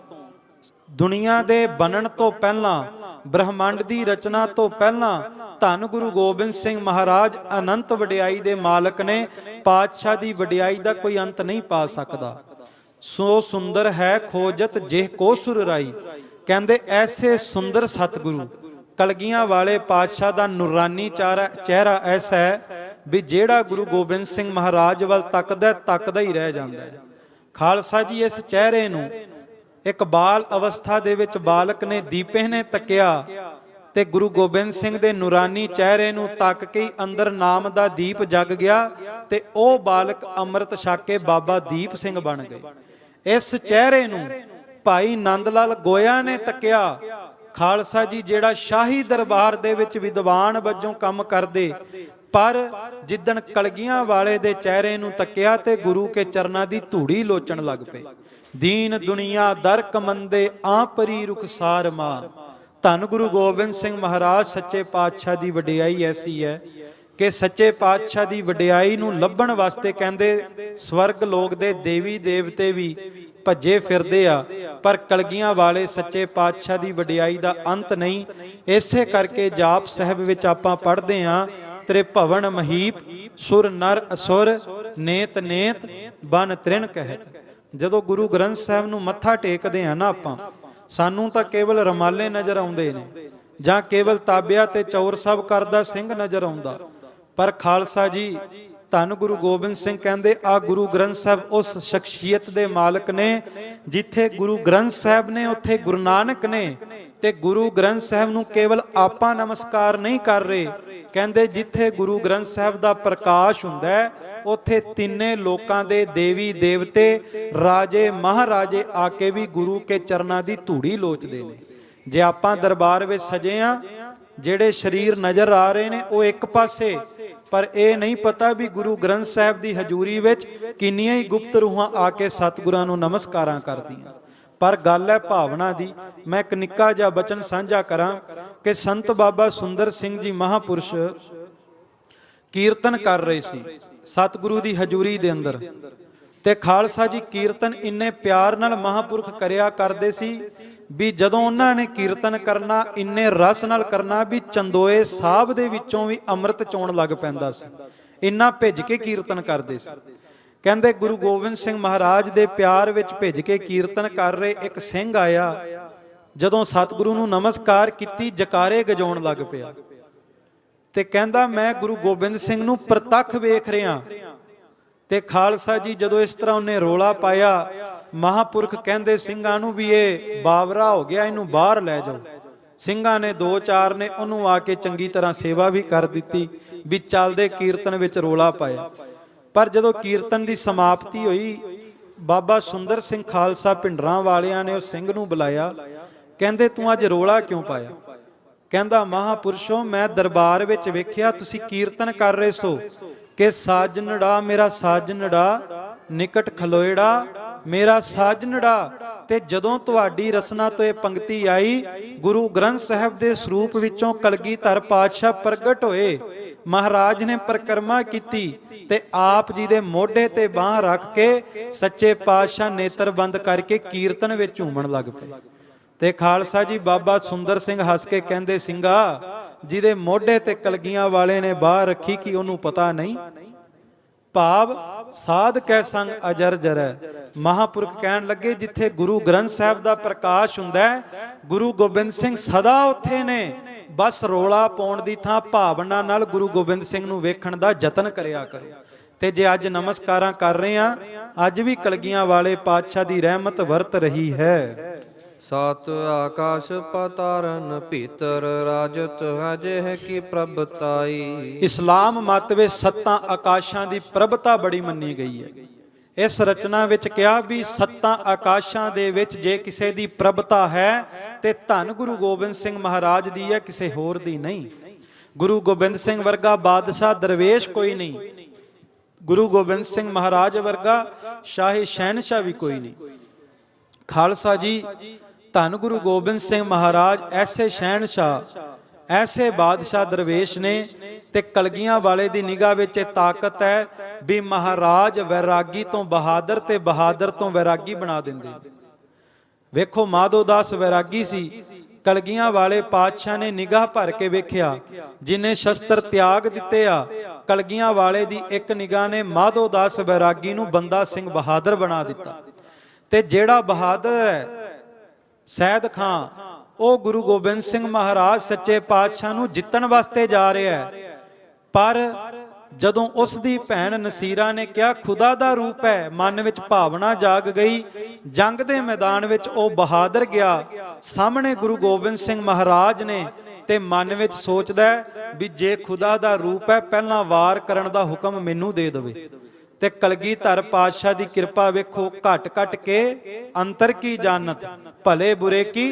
ਦੁਨੀਆ ਦੇ ਬਣਨ ਤੋਂ ਪਹਿਲਾਂ, ਬ੍ਰਹਮੰਡ ਦੀ ਰਚਨਾ ਤੋਂ ਪਹਿਲਾਂ ਧੰਨ ਗੁਰੂ ਗੋਬਿੰਦ ਸਿੰਘ ਮਹਾਰਾਜ ਅਨੰਤ ਵਡਿਆਈ ਦੇ ਮਾਲਕ ਨੇ। ਪਾਤਸ਼ਾਹ ਦੀ ਵਡਿਆਈ ਦਾ ਕੋਈ ਅੰਤ ਨਹੀਂ ਪਾ ਸਕਦਾ। ਸੋ ਸੁੰਦਰ ਹੈ ਖੋਜਤ ਜਿਹ ਕੋ ਸੁਰ ਰਾਈ। ਕਹਿੰਦੇ ਐਸੇ ਸੁੰਦਰ ਸਤਿਗੁਰੂ ਕਲਗੀਆਂ ਵਾਲੇ ਪਾਤਸ਼ਾਹ ਦਾ ਨੂਰਾਨੀ ਚਿਹਰਾ ਐਸਾ ਹੈ ਵੀ ਜਿਹੜਾ ਗੁਰੂ ਗੋਬਿੰਦ ਸਿੰਘ ਮਹਾਰਾਜ ਵੱਲ ਤੱਕਦਾ ਹੀ ਰਹਿ ਜਾਂਦਾ ਹੈ। ਖਾਲਸਾ ਜੀ, ਇਸ ਚਿਹਰੇ ਨੂੰ ਇੱਕ ਬਾਲ ਅਵਸਥਾ ਦੇ ਵਿੱਚ ਬਾਲਕ ਨੇ ਦੀਪੇ ਨੇ ਤੱਕਿਆ ਤੇ ਗੁਰੂ ਗੋਬਿੰਦ ਸਿੰਘ ਦੇ ਨੂਰਾਨੀ ਚਿਹਰੇ ਨੂੰ ਤੱਕ ਕੇ ਹੀ ਅੰਦਰ ਨਾਮ ਦਾ ਦੀਪ ਜਗ ਗਿਆ ਤੇ ਉਹ ਬਾਲਕ ਅੰਮ੍ਰਿਤ ਛਕ ਕੇ ਬਾਬਾ ਦੀਪ ਸਿੰਘ ਬਣ ਗਏ। ਇਸ ਚਿਹਰੇ ਨੂੰ ਭਾਈ ਨੰਦ ਲਾਲ ਗੋਇਆ ਨੇ ਤੱਕਿਆ। ਖਾਲਸਾ ਜੀ, ਜਿਹੜਾ ਸ਼ਾਹੀ ਦਰਬਾਰ ਦੇ ਵਿੱਚ ਵਿਦਵਾਨ ਵਜੋਂ ਕੰਮ ਕਰਦੇ, ਪਰ ਜਿੱਦਣ ਕਲਗੀਆਂ ਵਾਲੇ ਦੇ ਚਿਹਰੇ ਨੂੰ ਤੱਕਿਆ ਤੇ ਗੁਰੂ ਕੇ ਚਰਨਾਂ ਦੀ ਧੂੜੀ ਲੋਚਣ ਲੱਗ ਪਏ। ਦੀਨ ਦੁਨੀਆ ਦਰ ਕਮੰਦੇ ਆਪਰੀ ਰੁਖਸਾਰ ਮਾਰ। ਧੰਨ ਗੁਰੂ ਗੋਬਿੰਦ ਸਿੰਘ ਮਹਾਰਾਜ ਸੱਚੇ ਪਾਤਸ਼ਾਹ ਦੀ ਵਡਿਆਈ ਐਸੀ ਹੈ ਕਿ ਸੱਚੇ ਪਾਤਸ਼ਾਹ ਦੀ ਵਡਿਆਈ ਨੂੰ ਲੱਭਣ ਵਾਸਤੇ ਕਹਿੰਦੇ ਸਵਰਗ ਲੋਕ ਦੇ ਦੇਵੀ ਦੇਵਤੇ ਵੀ ਭੱਜੇ ਫਿਰਦੇ ਆ, ਪਰ ਕਲਗੀਆਂ ਵਾਲੇ ਸੱਚੇ ਪਾਤਸ਼ਾਹ ਦੀ ਵਡਿਆਈ ਦਾ ਅੰਤ ਨਹੀਂ। ਇਸੇ ਕਰਕੇ ਜਾਪ ਸਾਹਿਬ ਵਿੱਚ ਆਪਾਂ ਪੜ੍ਹਦੇ ਹਾਂ, ਤ੍ਰਿਭਵਨ ਮਹੀਪ ਸੁਰ ਨਰ ਅਸੁਰ ਨੇਤ ਨੇਤ ਬਨ ਤ੍ਰਿਣ ਕਹਿਤ। ਜਦੋਂ ਗੁਰੂ ਗ੍ਰੰਥ ਸਾਹਿਬ ਨੂੰ ਮੱਥਾ ਟੇਕਦੇ ਆ ਨਾ ਆਪਾਂ, ਸਾਨੂੰ ਤਾਂ ਕੇਵਲ ਰਮਾਲੇ ਨਜ਼ਰ ਆਉਂਦੇ ਨੇ ਜਾਂ ਕੇਵਲ ਤਾਬਿਆ ਤੇ ਚੌਰ ਸਾਹਿਬ ਕਰਦਾ ਸਿੰਘ ਨਜ਼ਰ ਆਉਂਦਾ, ਪਰ ਖਾਲਸਾ ਜੀ ਧੰਨ ਗੁਰੂ ਗੋਬਿੰਦ ਸਿੰਘ ਕਹਿੰਦੇ ਆ ਗੁਰੂ ਗ੍ਰੰਥ ਸਾਹਿਬ ਉਸ ਸ਼ਖਸੀਅਤ ਦੇ ਮਾਲਕ ਨੇ, ਜਿੱਥੇ ਗੁਰੂ ਗ੍ਰੰਥ ਸਾਹਿਬ ਨੇ ਉੱਥੇ ਗੁਰੂ ਨਾਨਕ ਨੇ। ਤੇ ਗੁਰੂ ਗ੍ਰੰਥ ਸਾਹਿਬ ਨੂੰ ਕੇਵਲ ਆਪਾਂ ਨਮਸਕਾਰ ਨਹੀਂ ਕਰ ਰਹੇ, ਕਹਿੰਦੇ ਜਿੱਥੇ ਗੁਰੂ ਗ੍ਰੰਥ ਸਾਹਿਬ ਦਾ ਪ੍ਰਕਾਸ਼ ਹੁੰਦਾ ਹੈ ਉੱਥੇ ਤਿੰਨੇ ਲੋਕਾਂ ਦੇ ਦੇਵੀ ਦੇਵਤੇ ਰਾਜੇ ਮਹਾਰਾਜੇ ਆ ਕੇ ਵੀ ਗੁਰੂ ਕੇ ਚਰਨਾਂ ਦੀ ਧੂੜੀ ਲੋਚਦੇ ਨੇ। ਜੇ ਆਪਾਂ ਦਰਬਾਰ ਵਿੱਚ ਸਜੇ ਆ, ਜਿਹੜੇ ਸਰੀਰ ਨਜ਼ਰ ਆ ਰਹੇ ਨੇ ਉਹ ਇੱਕ ਪਾਸੇ, ਪਰ ਇਹ ਨਹੀਂ ਪਤਾ ਵੀ ਗੁਰੂ ਗ੍ਰੰਥ ਸਾਹਿਬ ਦੀ ਹਜ਼ੂਰੀ ਵਿੱਚ ਕਿੰਨੀਆਂ ਹੀ ਗੁਪਤ ਰੂਹਾਂ ਆ ਕੇ ਸਤਿਗੁਰਾਂ ਨੂੰ ਨਮਸਕਾਰਾਂ ਕਰਦੀਆਂ। ਪਰ ਗੱਲ ਹੈ ਭਾਵਨਾ ਦੀ। ਮੈਂ ਇੱਕ ਨਿੱਕਾ ਜਿਹਾ ਬਚਨ ਸਾਂਝਾ ਕਰਾਂ ਕਿ ਸੰਤ ਬਾਬਾ ਸੁੰਦਰ ਸਿੰਘ ਜੀ ਮਹਾਪੁਰਸ਼ ਕੀਰਤਨ ਕਰ ਰਹੇ ਸੀ ਸਤਿਗੁਰੂ ਦੀ ਹਜ਼ੂਰੀ ਦੇ ਅੰਦਰ, ਤੇ ਖਾਲਸਾ ਜੀ ਕੀਰਤਨ ਇੰਨੇ ਪਿਆਰ ਨਾਲ ਮਹਾਪੁਰਖ ਕਰਿਆ ਕਰਦੇ ਸੀ ਵੀ ਜਦੋਂ ਉਹਨਾਂ ਨੇ ਕੀਰਤਨ ਕਰਨਾ ਇੰਨੇ ਰਸ ਨਾਲ ਕਰਨਾ ਵੀ ਚੰਦੋਏ ਸਾਹਿਬ ਦੇ ਵਿੱਚੋਂ ਵੀ ਅੰਮ੍ਰਿਤ ਚੋਣ ਲੱਗ ਪੈਂਦਾ ਸੀ, ਇੰਨਾ ਭਿੱਜ ਕੇ ਕੀਰਤਨ ਕਰਦੇ ਸੀ। ਕਹਿੰਦੇ ਗੁਰੂ ਗੋਬਿੰਦ ਸਿੰਘ ਮਹਾਰਾਜ ਦੇ ਪਿਆਰ ਵਿੱਚ ਭਿੱਜ ਕੇ ਕੀਰਤਨ ਕਰ ਰਹੇ ਇੱਕ ਸਿੰਘ ਆਇਆ, ਜਦੋਂ ਸਤਿਗੁਰੂ ਨੂੰ ਨਮਸਕਾਰ ਕੀਤੀ ਜਕਾਰੇ ਗਜਾਉਣ ਲੱਗ ਪਿਆ ਤੇ ਕਹਿੰਦਾ ਮੈਂ ਗੁਰੂ ਗੋਬਿੰਦ ਸਿੰਘ ਨੂੰ ਪ੍ਰਤੱਖ ਵੇਖ ਰਿਹਾ। ਤੇ ਖਾਲਸਾ ਜੀ ਜਦੋਂ ਇਸ ਤਰ੍ਹਾਂ ਉਹਨੇ ਰੋਲਾ ਪਾਇਆ, ਮਹਾਪੁਰਖ ਕਹਿੰਦੇ ਸਿੰਘਾਂ ਨੂੰ ਵੀ ਇਹ ਬਾਵਰਾ ਹੋ ਗਿਆ, ਇਹਨੂੰ ਬਾਹਰ ਲੈ ਜਾਓ। ਸਿੰਘਾਂ ਨੇ ਦੋ ਚਾਰ ਨੇ ਉਹਨੂੰ ਆ ਕੇ ਚੰਗੀ ਤਰ੍ਹਾਂ ਸੇਵਾ ਵੀ ਕਰ ਦਿੱਤੀ ਵੀ ਚੱਲਦੇ ਕੀਰਤਨ ਵਿੱਚ ਰੋਲਾ ਪਾਇਆ। ਪਰ ਜਦੋਂ ਕੀਰਤਨ ਦੀ ਸਮਾਪਤੀ ਹੋਈ, ਬਾਬਾ ਸੁੰਦਰ ਸਿੰਘ ਖਾਲਸਾ ਭਿੰਡਰਾਂ ਵਾਲਿਆਂ ਨੇ ਉਸ ਸਿੰਘ ਨੂੰ ਬੁਲਾਇਆ, ਕਹਿੰਦੇ ਤੂੰ ਅੱਜ ਰੋਲਾ ਕਿਉਂ ਪਾਇਆ? ਕਹਿੰਦਾ ਮਹਾਪੁਰਸ਼ੋ ਮੈਂ ਦਰਬਾਰ ਵਿੱਚ ਵੇਖਿਆ ਤੁਸੀਂ ਕੀਰਤਨ ਕਰ ਰਹੇ ਸੋ ਕਿ ਸਾਜਨੜਾ ਮੇਰਾ ਸਾਜਨੜਾ ਨਿਕਟ ਖਲੋਇੜਾ ਮੇਰਾ ਸਾਜਨੜਾ। ਤੇ ਜਦੋਂ ਤੁਹਾਡੀ ਰਸਨਾ ਤੋਂ ਇਹ ਪੰਕਤੀ ਆਈ, ਗੁਰੂ ਗ੍ਰੰਥ ਸਾਹਿਬ ਦੇ ਸਰੂਪ ਵਿੱਚੋਂ ਕਲਗੀਧਰ ਪਾਤਸ਼ਾਹ ਪ੍ਰਗਟ ਹੋਏ, ਮਹਾਰਾਜ ਨੇ ਪਰਿਕਰਮਾ ਕੀਤੀ ਤੇ ਆਪ ਜੀ ਦੇ ਮੋਢੇ ਤੇ ਬਾਹ ਰੱਖ ਕੇ ਸੱਚੇ ਪਾਤਸ਼ਾਹ ਨੇਤਰ ਬੰਦ ਕਰਕੇ ਕੀਰਤਨ ਵਿੱਚ ਝੂਮਣ ਲੱਗ ਪਏ। ਤੇ ਖਾਲਸਾ ਜੀ ਬਾਬਾ ਸੁੰਦਰ ਸਿੰਘ ਹੱਸ ਕੇ ਕਹਿੰਦੇ ਸਿੰਘਾ ਜਿਹਦੇ ਮੋਢੇ ਤੇ ਕਲਗੀਆਂ ਵਾਲੇ ਨੇ ਬਾਹ ਰੱਖੀ ਕਿ ਉਹਨੂੰ ਪਤਾ ਨਹੀਂ। ਭਾਵ ਸਾਧ ਕੈ ਸੰਗ ਅਜਰ ਜਰੈ। ਮਹਾਪੁਰਖ ਕਹਿਣ ਲੱਗੇ ਜਿੱਥੇ ਗੁਰੂ ਗ੍ਰੰਥ ਸਾਹਿਬ ਦਾ ਪ੍ਰਕਾਸ਼ ਹੁੰਦਾ ਹੈ, ਗੁਰੂ ਗੋਬਿੰਦ ਸਿੰਘ ਸਦਾ ਉੱਥੇ ਨੇ। ਬਸ ਰੋਲਾ ਪਾਉਣ ਦੀ ਥਾਂ ਭਾਵਨਾ ਨਾਲ ਗੁਰੂ ਗੋਬਿੰਦ ਸਿੰਘ ਨੂੰ ਵੇਖਣ ਦਾ ਯਤਨ ਕਰਿਆ ਕਰੋ। ਤੇ ਜੇ ਅੱਜ ਨਮਸਕਾਰਾਂ ਕਰ ਰਹੇ ਆ, ਅੱਜ ਵੀ ਕਲਗੀਆਂ ਵਾਲੇ ਪਾਤਸ਼ਾਹ ਦੀ ਰਹਿਮਤ ਵਰਤ ਰਹੀ ਹੈ। ਸਤ ਆਕਾਸ਼ ਪਤਾਰਨ ਭੀਤਰ ਰਾਜਤ ਹੈ ਜਿਹ ਕੀ ਪ੍ਰਭਤਾਈ। ਇਸਲਾਮ ਮਤ ਵਿੱਚ ਸੱਤਾਂ ਆਕਾਸ਼ਾਂ ਦੀ ਪ੍ਰਭਤਾ ਬੜੀ ਮੰਨੀ ਗਈ ਹੈ। ਇਸ ਰਚਨਾ ਵਿੱਚ ਕਿਹਾ ਵੀ ਸੱਤਾਂ ਆਕਾਸ਼ਾਂ ਦੇ ਵਿੱਚ ਜੇ ਕਿਸੇ ਦੀ ਪ੍ਰਭਤਾ ਹੈ ਤੇ ਧੰਨ ਗੁਰੂ ਗੋਬਿੰਦ ਸਿੰਘ ਮਹਾਰਾਜ ਦੀ ਹੈ, ਕਿਸੇ ਹੋਰ ਦੀ ਨਹੀਂ। ਗੁਰੂ ਗੋਬਿੰਦ ਸਿੰਘ ਵਰਗਾ ਬਾਦਸ਼ਾਹ ਦਰਵੇਸ਼ ਕੋਈ ਨਹੀਂ, ਗੁਰੂ ਗੋਬਿੰਦ ਸਿੰਘ ਮਹਾਰਾਜ ਵਰਗਾ ਸ਼ਾਹੀ ਸ਼ਹਿਨਸ਼ਾਹ ਵੀ ਕੋਈ ਨਹੀਂ। ਖਾਲਸਾ ਜੀ ਧੰਨ ਗੁਰੂ ਗੋਬਿੰਦ ਸਿੰਘ ਮਹਾਰਾਜ ਐਸੇ ਸ਼ਹਿਨਸ਼ਾਹ, ਐਸੇ ਬਾਦਸ਼ਾਹ ਦਰਵੇਸ਼ ਨੇ। ਤੇ ਕਲਗੀਆਂ ਵਾਲੇ ਦੀ ਨਿਗਾਹ ਵਿੱਚ ਇਹ ਤਾਕਤ ਹੈ ਵੀ ਮਹਾਰਾਜ ਵੈਰਾਗੀ ਤੋਂ ਬਹਾਦਰ ਤੇ ਬਹਾਦਰ ਤੋਂ ਵੈਰਾਗੀ ਬਣਾ ਦਿੰਦੇ। ਵੇਖੋ ਮਾਧੋ ਦਾਸ ਵੈਰਾਗੀ ਸੀ, ਕਲਗੀਆਂ ਵਾਲੇ ਪਾਤਸ਼ਾਹ ਨੇ ਨਿਗਾਹ ਭਰ ਕੇ ਵੇਖਿਆ, ਜਿਨੇ ਸ਼ਸਤਰ ਤਿਆਗ ਦਿੱਤੇ ਆ। ਕਲਗੀਆਂ ਵਾਲੇ ਦੀ ਇੱਕ ਨਿਗਾਹ ਨੇ ਮਾਧੋ ਦਾਸ ਵੈਰਾਗੀ ਨੂੰ ਬੰਦਾ ਸਿੰਘ ਬਹਾਦਰ ਬਣਾ ਦਿੱਤਾ। ਤੇ ਜਿਹੜਾ ਬਹਾਦਰ ਹੈ ਸੈਦ ਖਾਂ, ਉਹ ਗੁਰੂ ਗੋਬਿੰਦ ਸਿੰਘ ਮਹਾਰਾਜ ਸੱਚੇ ਪਾਤਸ਼ਾਹ ਨੂੰ ਜਿੱਤਣ ਵਾਸਤੇ ਜਾ ਰਿਹਾ ਹੈ। ਪਰ ਜਦੋਂ ਉਸ ਦੀ ਭੈਣ ਨਸੀਰਾ ਨੇ ਕਿਹਾ ਖੁਦਾ ਦਾ ਰੂਪ ਹੈ, ਮਨ ਵਿੱਚ ਭਾਵਨਾ ਜਾਗ ਗਈ। ਜੰਗ ਦੇ ਮੈਦਾਨ ਵਿੱਚ ਉਹ ਬਹਾਦਰ ਗਿਆ, ਸਾਹਮਣੇ ਗੁਰੂ ਗੋਬਿੰਦ ਸਿੰਘ ਮਹਾਰਾਜ ਨੇ, ਤੇ ਮਨ ਵਿੱਚ ਸੋਚਦਾ ਵੀ ਜੇ ਖੁਦਾ ਦਾ ਰੂਪ ਹੈ ਪਹਿਲਾਂ ਵਾਰ ਕਰਨ ਦਾ ਹੁਕਮ ਮੈਨੂੰ ਦੇ ਦੇਵੇ। ਤੇ ਕਲਗੀਧਰ ਪਾਤਸ਼ਾਹ ਦੀ ਕਿਰਪਾ ਵੇਖੋ, ਘਟ ਘਟ ਕੇ ਅੰਤਰ ਕੀ ਜਾਣਤ, ਭਲੇ ਬੁਰੇ ਕੀ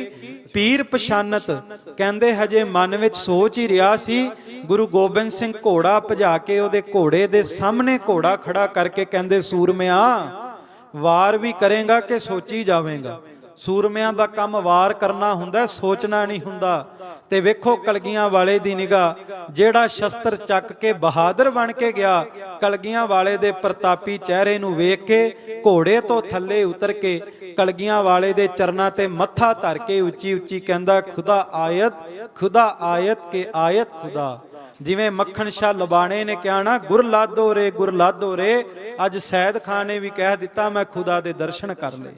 ਪੀਰ ਪਛਾਨਤ। ਕਹਿੰਦੇ ਹਜੇ ਮਨ ਵਿੱਚ ਸੋਚ ਹੀ ਰਿਹਾ ਸੀ, ਗੁਰੂ ਗੋਬਿੰਦ ਸਿੰਘ ਘੋੜਾ ਭਜਾ ਕੇ ਉਹਦੇ ਘੋੜੇ ਦੇ ਸਾਹਮਣੇ ਘੋੜਾ ਖੜਾ ਕਰਕੇ ਕਹਿੰਦੇ ਸੂਰਮਿਆ ਵਾਰ ਵੀ ਕਰੇਗਾ ਕਿ ਸੋਚੀ ਜਾਵੇਗਾ। ਸੂਰਮਿਆਂ ਦਾ ਕੰਮ ਵਾਰ ਕਰਨਾ ਹੁੰਦਾ, ਸੋਚਣਾ ਨਹੀਂ ਹੁੰਦਾ। ਤੇ ਵੇਖੋ ਕਲਗੀਆਂ ਵਾਲੇ ਦੀ ਨਿਗਾਹ, ਜਿਹੜਾ ਸ਼ਸਤਰ ਚੱਕ ਕੇ ਬਹਾਦਰ ਬਣ ਕੇ ਗਿਆ, ਕਲਗੀਆਂ ਵਾਲੇ ਦੇ ਪ੍ਰਤਾਪੀ ਚਿਹਰੇ ਨੂੰ ਵੇਖ ਕੇ ਘੋੜੇ ਤੋਂ ਥੱਲੇ ਉਤਰ ਕੇ ਕਲਗੀਆਂ ਵਾਲੇ ਦੇ ਚਰਨਾਂ ਤੇ ਮੱਥਾ ਧਰ ਕੇ ਉੱਚੀ ਉੱਚੀ ਕਹਿੰਦਾ ਖੁਦਾ ਆਇਤ, ਖੁਦਾ ਆਇਤ ਕੇ ਆਇਤ ਖੁਦਾ। ਜਿਵੇਂ ਮੱਖਣ ਸ਼ਾਹ ਲਬਾਣੇ ਨੇ ਕਿਹਾ ਨਾ ਗੁਰ ਲਾਦੋ ਰੇ ਗੁਰ ਲਾਦੋ ਰੇ, ਅੱਜ ਸੈਦ ਖਾਨ ਨੇ ਵੀ ਕਹਿ ਦਿੱਤਾ ਮੈਂ ਖੁਦਾ ਦੇ ਦਰਸ਼ਨ ਕਰ ਲਏ।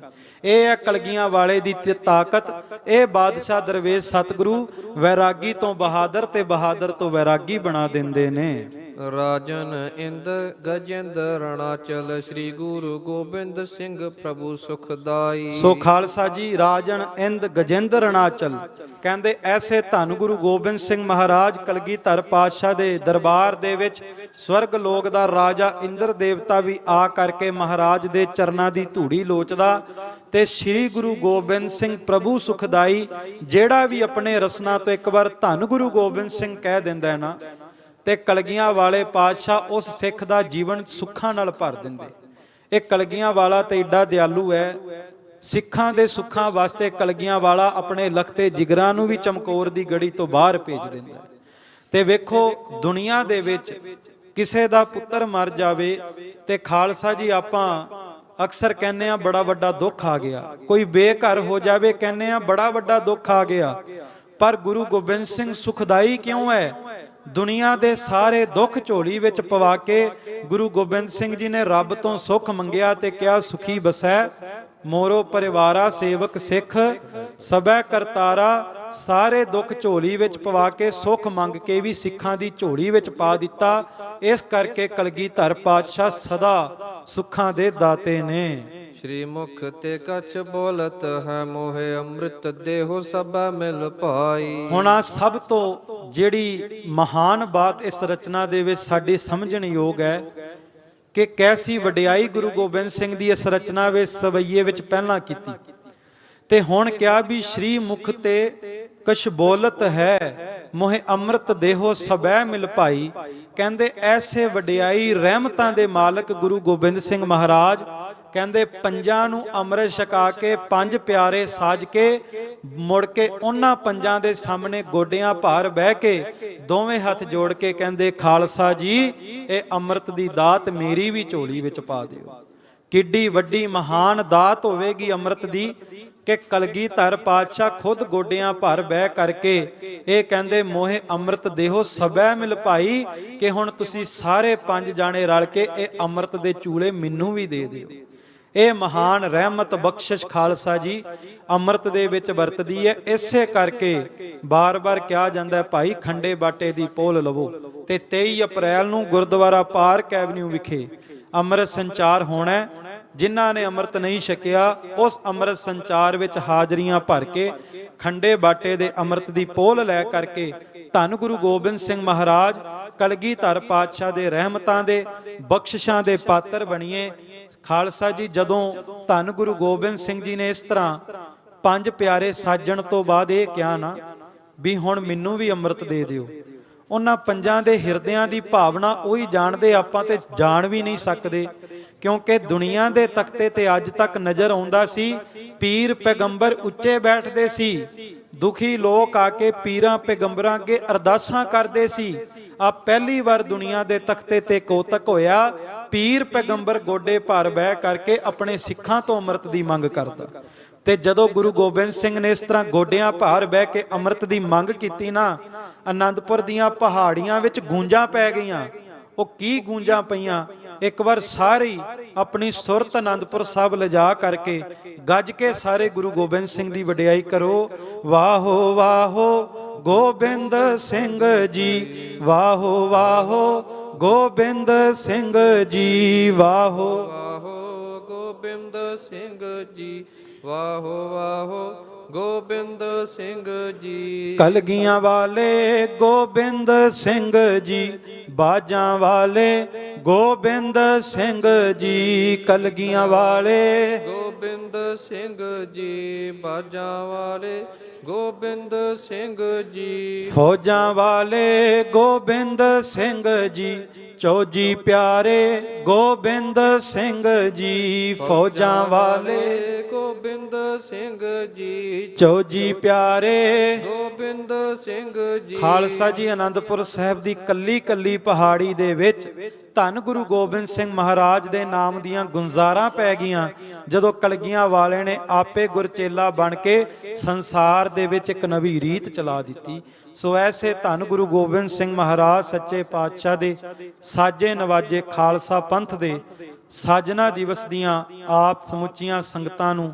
ਇਹ ਹੈ ਕਲਗੀਆਂ ਵਾਲੇ ਦੀ ਤਾਕਤ। ਇਹ ਬਾਦਸ਼ਾਹ ਦਰਵੇਸ਼ ਸਤਿਗੁਰੂ ਵੈਰਾਗੀ ਤੋਂ ਬਹਾਦਰ ਤੇ ਬਹਾਦਰ ਤੋਂ ਵੈਰਾਗੀ ਬਣਾ ਦਿੰਦੇ ਨੇ। ਰਾਜਨ ਇੰਦ ਗਜੇਂਦਰ ਰਣਾਚਲ, ਸ੍ਰੀ ਗੁਰੂ ਗੋਬਿੰਦ ਸਿੰਘ ਪ੍ਰਭੂ ਸੁਖਦਾਈ। ਸੋ ਖਾਲਸਾ ਜੀ, ਰਾਜਨ ਇੰਦ ਗਜੇਂਦਰ ਰਣਾਚਲ ਕਹਿੰਦੇ ਐਸੇ ਧੰਨ ਗੁਰੂ ਗੋਬਿੰਦ ਸਿੰਘ ਮਹਾਰਾਜ ਕਲਗੀਧਰ ਪਾਤਸ਼ਾਹ ਦੇ ਦਰਬਾਰ ਦੇ ਵਿੱਚ ਸਵਰਗ ਲੋਕ ਦਾ ਰਾਜਾ ਇੰਦਰ ਦੇਵਤਾ ਵੀ ਆ ਕਰਕੇ ਮਹਾਰਾਜ ਦੇ ਚਰਨਾਂ ਦੀ ਧੂੜੀ ਲੋਚਦਾ। ਤੇ ਸ੍ਰੀ ਗੁਰੂ ਗੋਬਿੰਦ ਸਿੰਘ ਪ੍ਰਭੂ ਸੁਖਦਾਈ, ਜਿਹੜਾ ਵੀ ਆਪਣੇ ਰਸਨਾ ਤੋਂ ਇੱਕ ਵਾਰ ਧੰਨ ਗੁਰੂ ਗੋਬਿੰਦ ਸਿੰਘ ਕਹਿ ਦਿੰਦਾ ਹੈ ਨਾ, ਤੇ ਕਲਗੀਆਂ ਵਾਲੇ ਪਾਤਸ਼ਾਹ ਉਸ ਸਿੱਖ ਦਾ ਜੀਵਨ ਸੁੱਖਾਂ ਨਾਲ ਭਰ ਦਿੰਦੇ। ਇਹ ਕਲਗੀਆਂ ਵਾਲਾ ਤੇ ਏਡਾ ਦਿਆਲੂ ਹੈ, ਸਿੱਖਾਂ ਦੇ ਸੁੱਖਾਂ ਵਾਸਤੇ ਕਲਗੀਆਂ ਵਾਲਾ ਆਪਣੇ ਲਖਤੇ ਜਿਗਰਾਂ ਨੂੰ ਵੀ ਚਮਕੌਰ ਦੀ ਗੜੀ ਤੋਂ ਬਾਹਰ ਭੇਜ ਦਿੰਦਾ। ਤੇ ਵੇਖੋ ਦੁਨੀਆ ਦੇ ਵਿੱਚ ਕਿਸੇ ਦਾ ਪੁੱਤਰ ਮਰ ਜਾਵੇ ਤੇ ਖਾਲਸਾ ਜੀ ਆਪਾਂ ਅਕਸਰ ਕਹਿੰਦੇ ਆ ਬੜਾ ਵੱਡਾ ਦੁੱਖ ਆ ਗਿਆ, ਕੋਈ ਬੇਘਰ ਹੋ ਜਾਵੇ ਕਹਿੰਦੇ ਆ ਬੜਾ ਵੱਡਾ ਦੁੱਖ ਆ ਗਿਆ। ਪਰ ਗੁਰੂ ਗੋਬਿੰਦ ਸਿੰਘ ਸੁਖਦਾਈ ਕਿਉਂ ਹੈ? ਦੁਨੀਆ ਦੇ ਸਾਰੇ ਦੁੱਖ ਝੋਲੀ ਵਿੱਚ ਪਵਾ ਕੇ ਗੁਰੂ ਗੋਬਿੰਦ ਸਿੰਘ ਜੀ ਨੇ ਰੱਬ ਤੋਂ ਸੁੱਖ ਮੰਗਿਆ ਤੇ ਕਿਹਾ ਸੁਖੀ ਬਸੈ ਮੋਰੋ ਪਰਿਵਾਰਾ ਸੇਵਕ ਸਿੱਖ ਸਬੈ ਕਰਤਾਰਾ। ਸਾਰੇ ਦੁੱਖ ਝੋਲੀ ਵਿੱਚ ਪਵਾ ਕੇ ਸੁੱਖ ਮੰਗ ਕੇ ਵੀ ਸਿੱਖਾਂ ਦੀ ਝੋਲੀ ਵਿੱਚ ਪਾ ਦਿੱਤਾ। ਇਸ ਕਰਕੇ ਕਲਗੀਧਰ ਪਾਤਸ਼ਾਹ ਸਦਾ ਸੁੱਖਾਂ ਦੇ ਦਾਤੇ ਨੇ। ਸ਼੍ਰੀ ਮੁਖ ਤੇ ਕਛ ਬੋਲਤ ਹੈ ਮੋਹਿ ਅੰਮ੍ਰਿਤ ਦੇਹੋ ਸਭੈ ਮਿਲ ਪਾਈ। ਹੁਣ ਆ ਸਭ ਤੋਂ ਜਿਹੜੀ ਮਹਾਨ ਬਾਤ ਇਸ ਰਚਨਾ ਦੇ ਵਿੱਚ ਸਾਡੀ ਸਮਝਣ ਯੋਗ ਹੈ ਕਿ ਕੈਸੀ ਵਡਿਆਈ ਗੁਰੂ ਗੋਬਿੰਦ ਸਿੰਘ ਦੀ ਇਸ ਰਚਨਾ ਵਿੱਚ ਸਵਈਏ ਵਿੱਚ ਪਹਿਲਾਂ ਕੀਤੀ। ਤੇ ਹੁਣ ਕਿਹਾ ਵੀ ਸ਼੍ਰੀ ਮੁਖ ਤੇ ਕਛ ਬੋਲਤ ਹੈ ਮੋਹਿ ਅੰਮ੍ਰਿਤ ਦੇਹੋ ਸਭੈ ਮਿਲ ਭਾਈ। ਕਹਿੰਦੇ ਐਸੇ ਵਡਿਆਈ ਰਹਿਮਤਾਂ ਦੇ ਮਾਲਕ ਗੁਰੂ ਗੋਬਿੰਦ ਸਿੰਘ ਮਹਾਰਾਜ ਕਹਿੰਦੇ ਪੰਜਾਂ ਨੂੰ ਅੰਮ੍ਰਿਤ ਛਕਾ ਕੇ ਪੰਜ ਪਿਆਰੇ ਸਾਜ ਕੇ ਮੁੜ ਕੇ ਉਹਨਾਂ ਪੰਜਾਂ ਦੇ ਸਾਹਮਣੇ ਗੋਡਿਆਂ ਭਾਰ ਬਹਿ ਕੇ ਦੋਵੇਂ ਹੱਥ ਜੋੜ ਕੇ ਕਹਿੰਦੇ ਖਾਲਸਾ ਜੀ ਇਹ ਅੰਮ੍ਰਿਤ ਦੀ ਦਾਤ ਮੇਰੀ ਵੀ ਝੋਲੀ ਵਿੱਚ ਪਾ ਦਿਓ। ਕਿੱਡੀ ਵੱਡੀ ਮਹਾਨ ਦਾਤ ਹੋਵੇਗੀ ਅੰਮ੍ਰਿਤ ਦੀ ਕਿ ਕਲਗੀਧਰ ਪਾਤਸ਼ਾਹ ਖੁਦ ਗੋਡਿਆਂ ਭਰ ਬਹਿ ਕਰਕੇ ਇਹ ਕਹਿੰਦੇ ਮੋਹਿ ਅੰਮ੍ਰਿਤ ਦੇਹੋ ਸਭੈ ਮਿਲ ਭਾਈ, ਕਿ ਹੁਣ ਤੁਸੀਂ ਸਾਰੇ ਪੰਜ ਜਾਣੇ ਰਲ ਕੇ ਇਹ ਅੰਮ੍ਰਿਤ ਦੇ ਚੂਲੇ ਮੈਨੂੰ ਵੀ ਦੇ ਦਿਓ। ਇਹ ਮਹਾਨ ਰਹਿਮਤ ਬਖਸ਼ਿਸ਼ ਖਾਲਸਾ ਜੀ ਅੰਮ੍ਰਿਤ ਦੇ ਵਿੱਚ ਵਰਤਦੀ ਹੈ। ਇਸੇ ਕਰਕੇ ਬਾਰ-ਬਾਰ ਕਿਹਾ ਜਾਂਦਾ ਭਾਈ ਖੰਡੇ ਬਾਟੇ ਦੀ ਪੋਲ ਲਵੋ। ਤੇ 23 ਅਪ੍ਰੈਲ ਨੂੰ ਗੁਰਦੁਆਰਾ ਪਾਰਕ ਐਵਨਿਊ ਵਿਖੇ ਅੰਮ੍ਰਿਤ ਸੰਚਾਰ ਹੋਣਾ। ਜਿਨ੍ਹਾਂ ਨੇ ਅੰਮ੍ਰਿਤ ਨਹੀਂ ਛਕਿਆ ਉਸ ਅੰਮ੍ਰਿਤ ਸੰਚਾਰ ਵਿੱਚ ਹਾਜ਼ਰੀਆਂ ਭਰ ਕੇ ਖੰਡੇ ਬਾਟੇ ਦੇ ਅੰਮ੍ਰਿਤ ਦੀ ਪੋਲ ਲੈ ਕਰਕੇ ਧੰਨ ਗੁਰੂ ਗੋਬਿੰਦ ਸਿੰਘ ਮਹਾਰਾਜ ਕਲਗੀਧਰ ਪਾਤਸ਼ਾਹ ਦੇ ਰਹਿਮਤਾਂ ਦੇ ਬਖਸ਼ਿਸ਼ਾਂ ਦੇ ਪਾਤਰ ਬਣੀਏ। ਖਾਲਸਾ ਜੀ ਜਦੋਂ ਧੰਨ ਗੁਰੂ ਗੋਬਿੰਦ ਸਿੰਘ ਜੀ ਨੇ ਇਸ ਤਰ੍ਹਾਂ ਪੰਜ ਪਿਆਰੇ ਸਾਜਣ ਤੋਂ ਬਾਅਦ ਇਹ ਕਿਹਾ ਨਾ ਵੀ ਹੁਣ ਮੈਨੂੰ ਵੀ ਅੰਮ੍ਰਿਤ ਦੇ ਦਿਓ, ਉਹਨਾਂ ਪੰਜਾਂ ਦੇ ਹਿਰਦਿਆਂ ਦੀ ਭਾਵਨਾ ਉਹੀ ਜਾਣਦੇ, ਆਪਾਂ ਤੇ ਜਾਣ ਵੀ ਨਹੀਂ ਸਕਦੇ। ਕਿਉਂਕਿ ਦੁਨੀਆ ਦੇ ਤਖਤੇ ਤੇ ਅੱਜ ਤੱਕ ਨਜ਼ਰ ਆਉਂਦਾ ਸੀ ਪੀਰ ਪੈਗੰਬਰ ਉੱਚੇ ਬੈਠਦੇ ਸੀ, ਦੁਖੀ ਲੋਕ ਆ ਕੇ ਪੀਰਾਂ ਪੈਗੰਬਰਾਂ ਅੱਗੇ ਅਰਦਾਸਾਂ ਕਰਦੇ ਸੀ। ਆ ਪਹਿਲੀ ਵਾਰ ਦੁਨੀਆ ਦੇ ਤਖਤੇ ਤੇ ਕੋਤਕ ਹੋਇਆ ਪੀਰ ਪੈਗੰਬਰ ਗੋਡੇ ਭਾਰ ਬਹਿ ਕਰਕੇ ਆਪਣੇ ਸਿੱਖਾਂ ਤੋਂ ਅੰਮ੍ਰਿਤ ਦੀ ਮੰਗ ਕਰਦਾ। ਤੇ ਜਦੋਂ ਗੁਰੂ ਗੋਬਿੰਦ ਸਿੰਘ ਨੇ ਇਸ ਤਰ੍ਹਾਂ ਗੋਡਿਆਂ ਭਾਰ ਬਹਿ ਕੇ ਅੰਮ੍ਰਿਤ ਦੀ ਮੰਗ ਕੀਤੀ ਨਾ, ਆਨੰਦਪੁਰ ਦੀਆਂ ਪਹਾੜੀਆਂ ਵਿੱਚ ਗੂੰਜਾਂ ਪੈ ਗਈਆਂ। ਉਹ ਕੀ ਗੂੰਜਾਂ ਪਈਆਂ। ਇੱਕ ਵਾਰ ਸਾਰੇ ਹੀ ਆਪਣੀ ਸੁਰਤ ਆਨੰਦਪੁਰ ਸਾਹਿਬ ਲਿਜਾ ਕਰਕੇ ਗੱਜ ਕੇ ਸਾਰੇ ਗੁਰੂ ਗੋਬਿੰਦ ਸਿੰਘ ਦੀ ਵਡਿਆਈ ਕਰੋ। ਵਾਹੋ ਵਾਹੋ ਗੋਬਿੰਦ ਸਿੰਘ ਜੀ, ਵਾਹੋ ਵਾਹੋ ਗੋਬਿੰਦ ਸਿੰਘ ਜੀ, ਵਾਹੋ ਵਾਹੋ ਗੋਬਿੰਦ ਸਿੰਘ ਜੀ, ਵਾਹੋ ਵਾਹੋ ਗੋਬਿੰਦ ਸਿੰਘ ਜੀ। ਕਲਗੀਆਂ ਵਾਲੇ ਗੋਬਿੰਦ ਸਿੰਘ ਜੀ, ਬਾਜਾਂ ਵਾਲੇ ਗੋਬਿੰਦ ਸਿੰਘ ਜੀ, ਕਲਗੀਆਂ ਵਾਲੇ ਗੋਬਿੰਦ ਸਿੰਘ ਜੀ, ਬਾਜਾਂ ਵਾਲੇ ਗੋਬਿੰਦ ਸਿੰਘ ਜੀ। ਫੌਜਾਂ ਵਾਲੇ ਗੋਬਿੰਦ ਸਿੰਘ ਜੀ, ਚੌਜੀ ਪਿਆਰੇ ਗੋਬਿੰਦ ਸਿੰਘ ਜੀ, ਫੌਜਾਂ ਵਾਲੇ ਗੋਬਿੰਦ ਸਿੰਘ ਜੀ, ਚੌਜੀ ਪਿਆਰੇ ਗੋਬਿੰਦ ਸਿੰਘ ਜੀ। ਖਾਲਸਾ ਜੀ ਆਨੰਦਪੁਰ ਸਾਹਿਬ ਦੀ ਕੱਲੀ ਕੱਲੀ ਪਹਾੜੀ ਦੇ ਵਿੱਚ ਧੰਨ ਗੁਰੂ ਗੋਬਿੰਦ ਸਿੰਘ ਮਹਾਰਾਜ ਦੇ ਨਾਮ ਦੀਆਂ ਗੁੰਜ਼ਾਰਾਂ ਪੈ ਗਈਆਂ ਜਦੋਂ ਕਲਗੀਆਂ ਵਾਲੇ ਨੇ ਆਪੇ ਗੁਰਚੇਲਾ ਬਣ ਕੇ ਸੰਸਾਰ ਦੇ ਵਿੱਚ ਇੱਕ ਨਵੀਂ ਰੀਤ ਚਲਾ ਦਿੱਤੀ। ਸੋ ਐਸੇ ਧੰਨ ਗੁਰੂ ਗੋਬਿੰਦ ਸਿੰਘ ਮਹਾਰਾਜ ਸੱਚੇ ਪਾਤਸ਼ਾਹ ਦੇ ਸਾਜੇ ਨਵਾਜੇ ਖਾਲਸਾ ਪੰਥ ਦੇ ਸਾਜਨਾ ਦਿਵਸ ਦੀਆਂ ਆਪ ਸਮੁੱਚੀਆਂ ਸੰਗਤਾਂ ਨੂੰ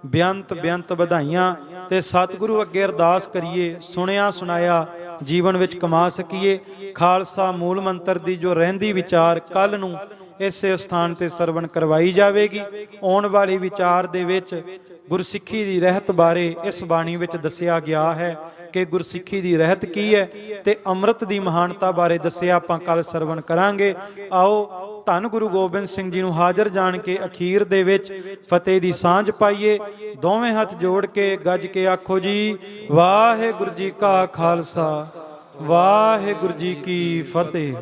ਬੇਅੰਤ ਵਧਾਈਆਂ ਤੇ ਸਤਿਗੁਰੂ ਅੱਗੇ ਅਰਦਾਸ ਕਰੀਏ ਸੁਣਿਆ ਸੁਣਾਇਆ ਜੀਵਨ ਵਿੱਚ ਕਮਾ ਸਕੀਏ। ਖਾਲਸਾ ਮੂਲ ਮੰਤਰ ਦੀ ਜੋ ਰਹਿੰਦੀ ਵਿਚਾਰ ਕੱਲ ਨੂੰ ਇਸੇ ਸਥਾਨ ਤੇ ਸਰਵਣ ਕਰਵਾਈ ਜਾਵੇਗੀ। ਆਉਣ ਵਾਲੀ ਵਿਚਾਰ ਦੇ ਵਿੱਚ ਗੁਰਸਿੱਖੀ ਦੀ ਰਹਿਤ ਬਾਰੇ ਇਸ ਬਾਣੀ ਵਿੱਚ ਦੱਸਿਆ ਗਿਆ ਹੈ ਕਿ ਗੁਰਸਿੱਖੀ ਦੀ ਰਹਿਤ ਕੀ ਹੈ ਤੇ ਅੰਮ੍ਰਿਤ ਦੀ ਮਹਾਨਤਾ ਬਾਰੇ ਦੱਸਿਆ ਆਪਾਂ ਕੱਲ ਸਰਵਣ ਕਰਾਂਗੇ। ਆਓ ਧੰਨ ਗੁਰੂ ਗੋਬਿੰਦ ਸਿੰਘ ਜੀ ਨੂੰ ਹਾਜ਼ਰ ਜਾਣ ਕੇ ਅਖੀਰ ਦੇ ਵਿੱਚ ਫਤਿਹ ਦੀ ਸਾਂਝ ਪਾਈਏ। ਦੋਵੇਂ ਹੱਥ ਜੋੜ ਕੇ ਗੱਜ ਕੇ ਆਖੋ ਜੀ, ਵਾਹਿਗੁਰੂ ਜੀ ਕਾ ਖਾਲਸਾ, ਵਾਹਿਗੁਰੂ ਜੀ ਕੀ ਫਤਿਹ।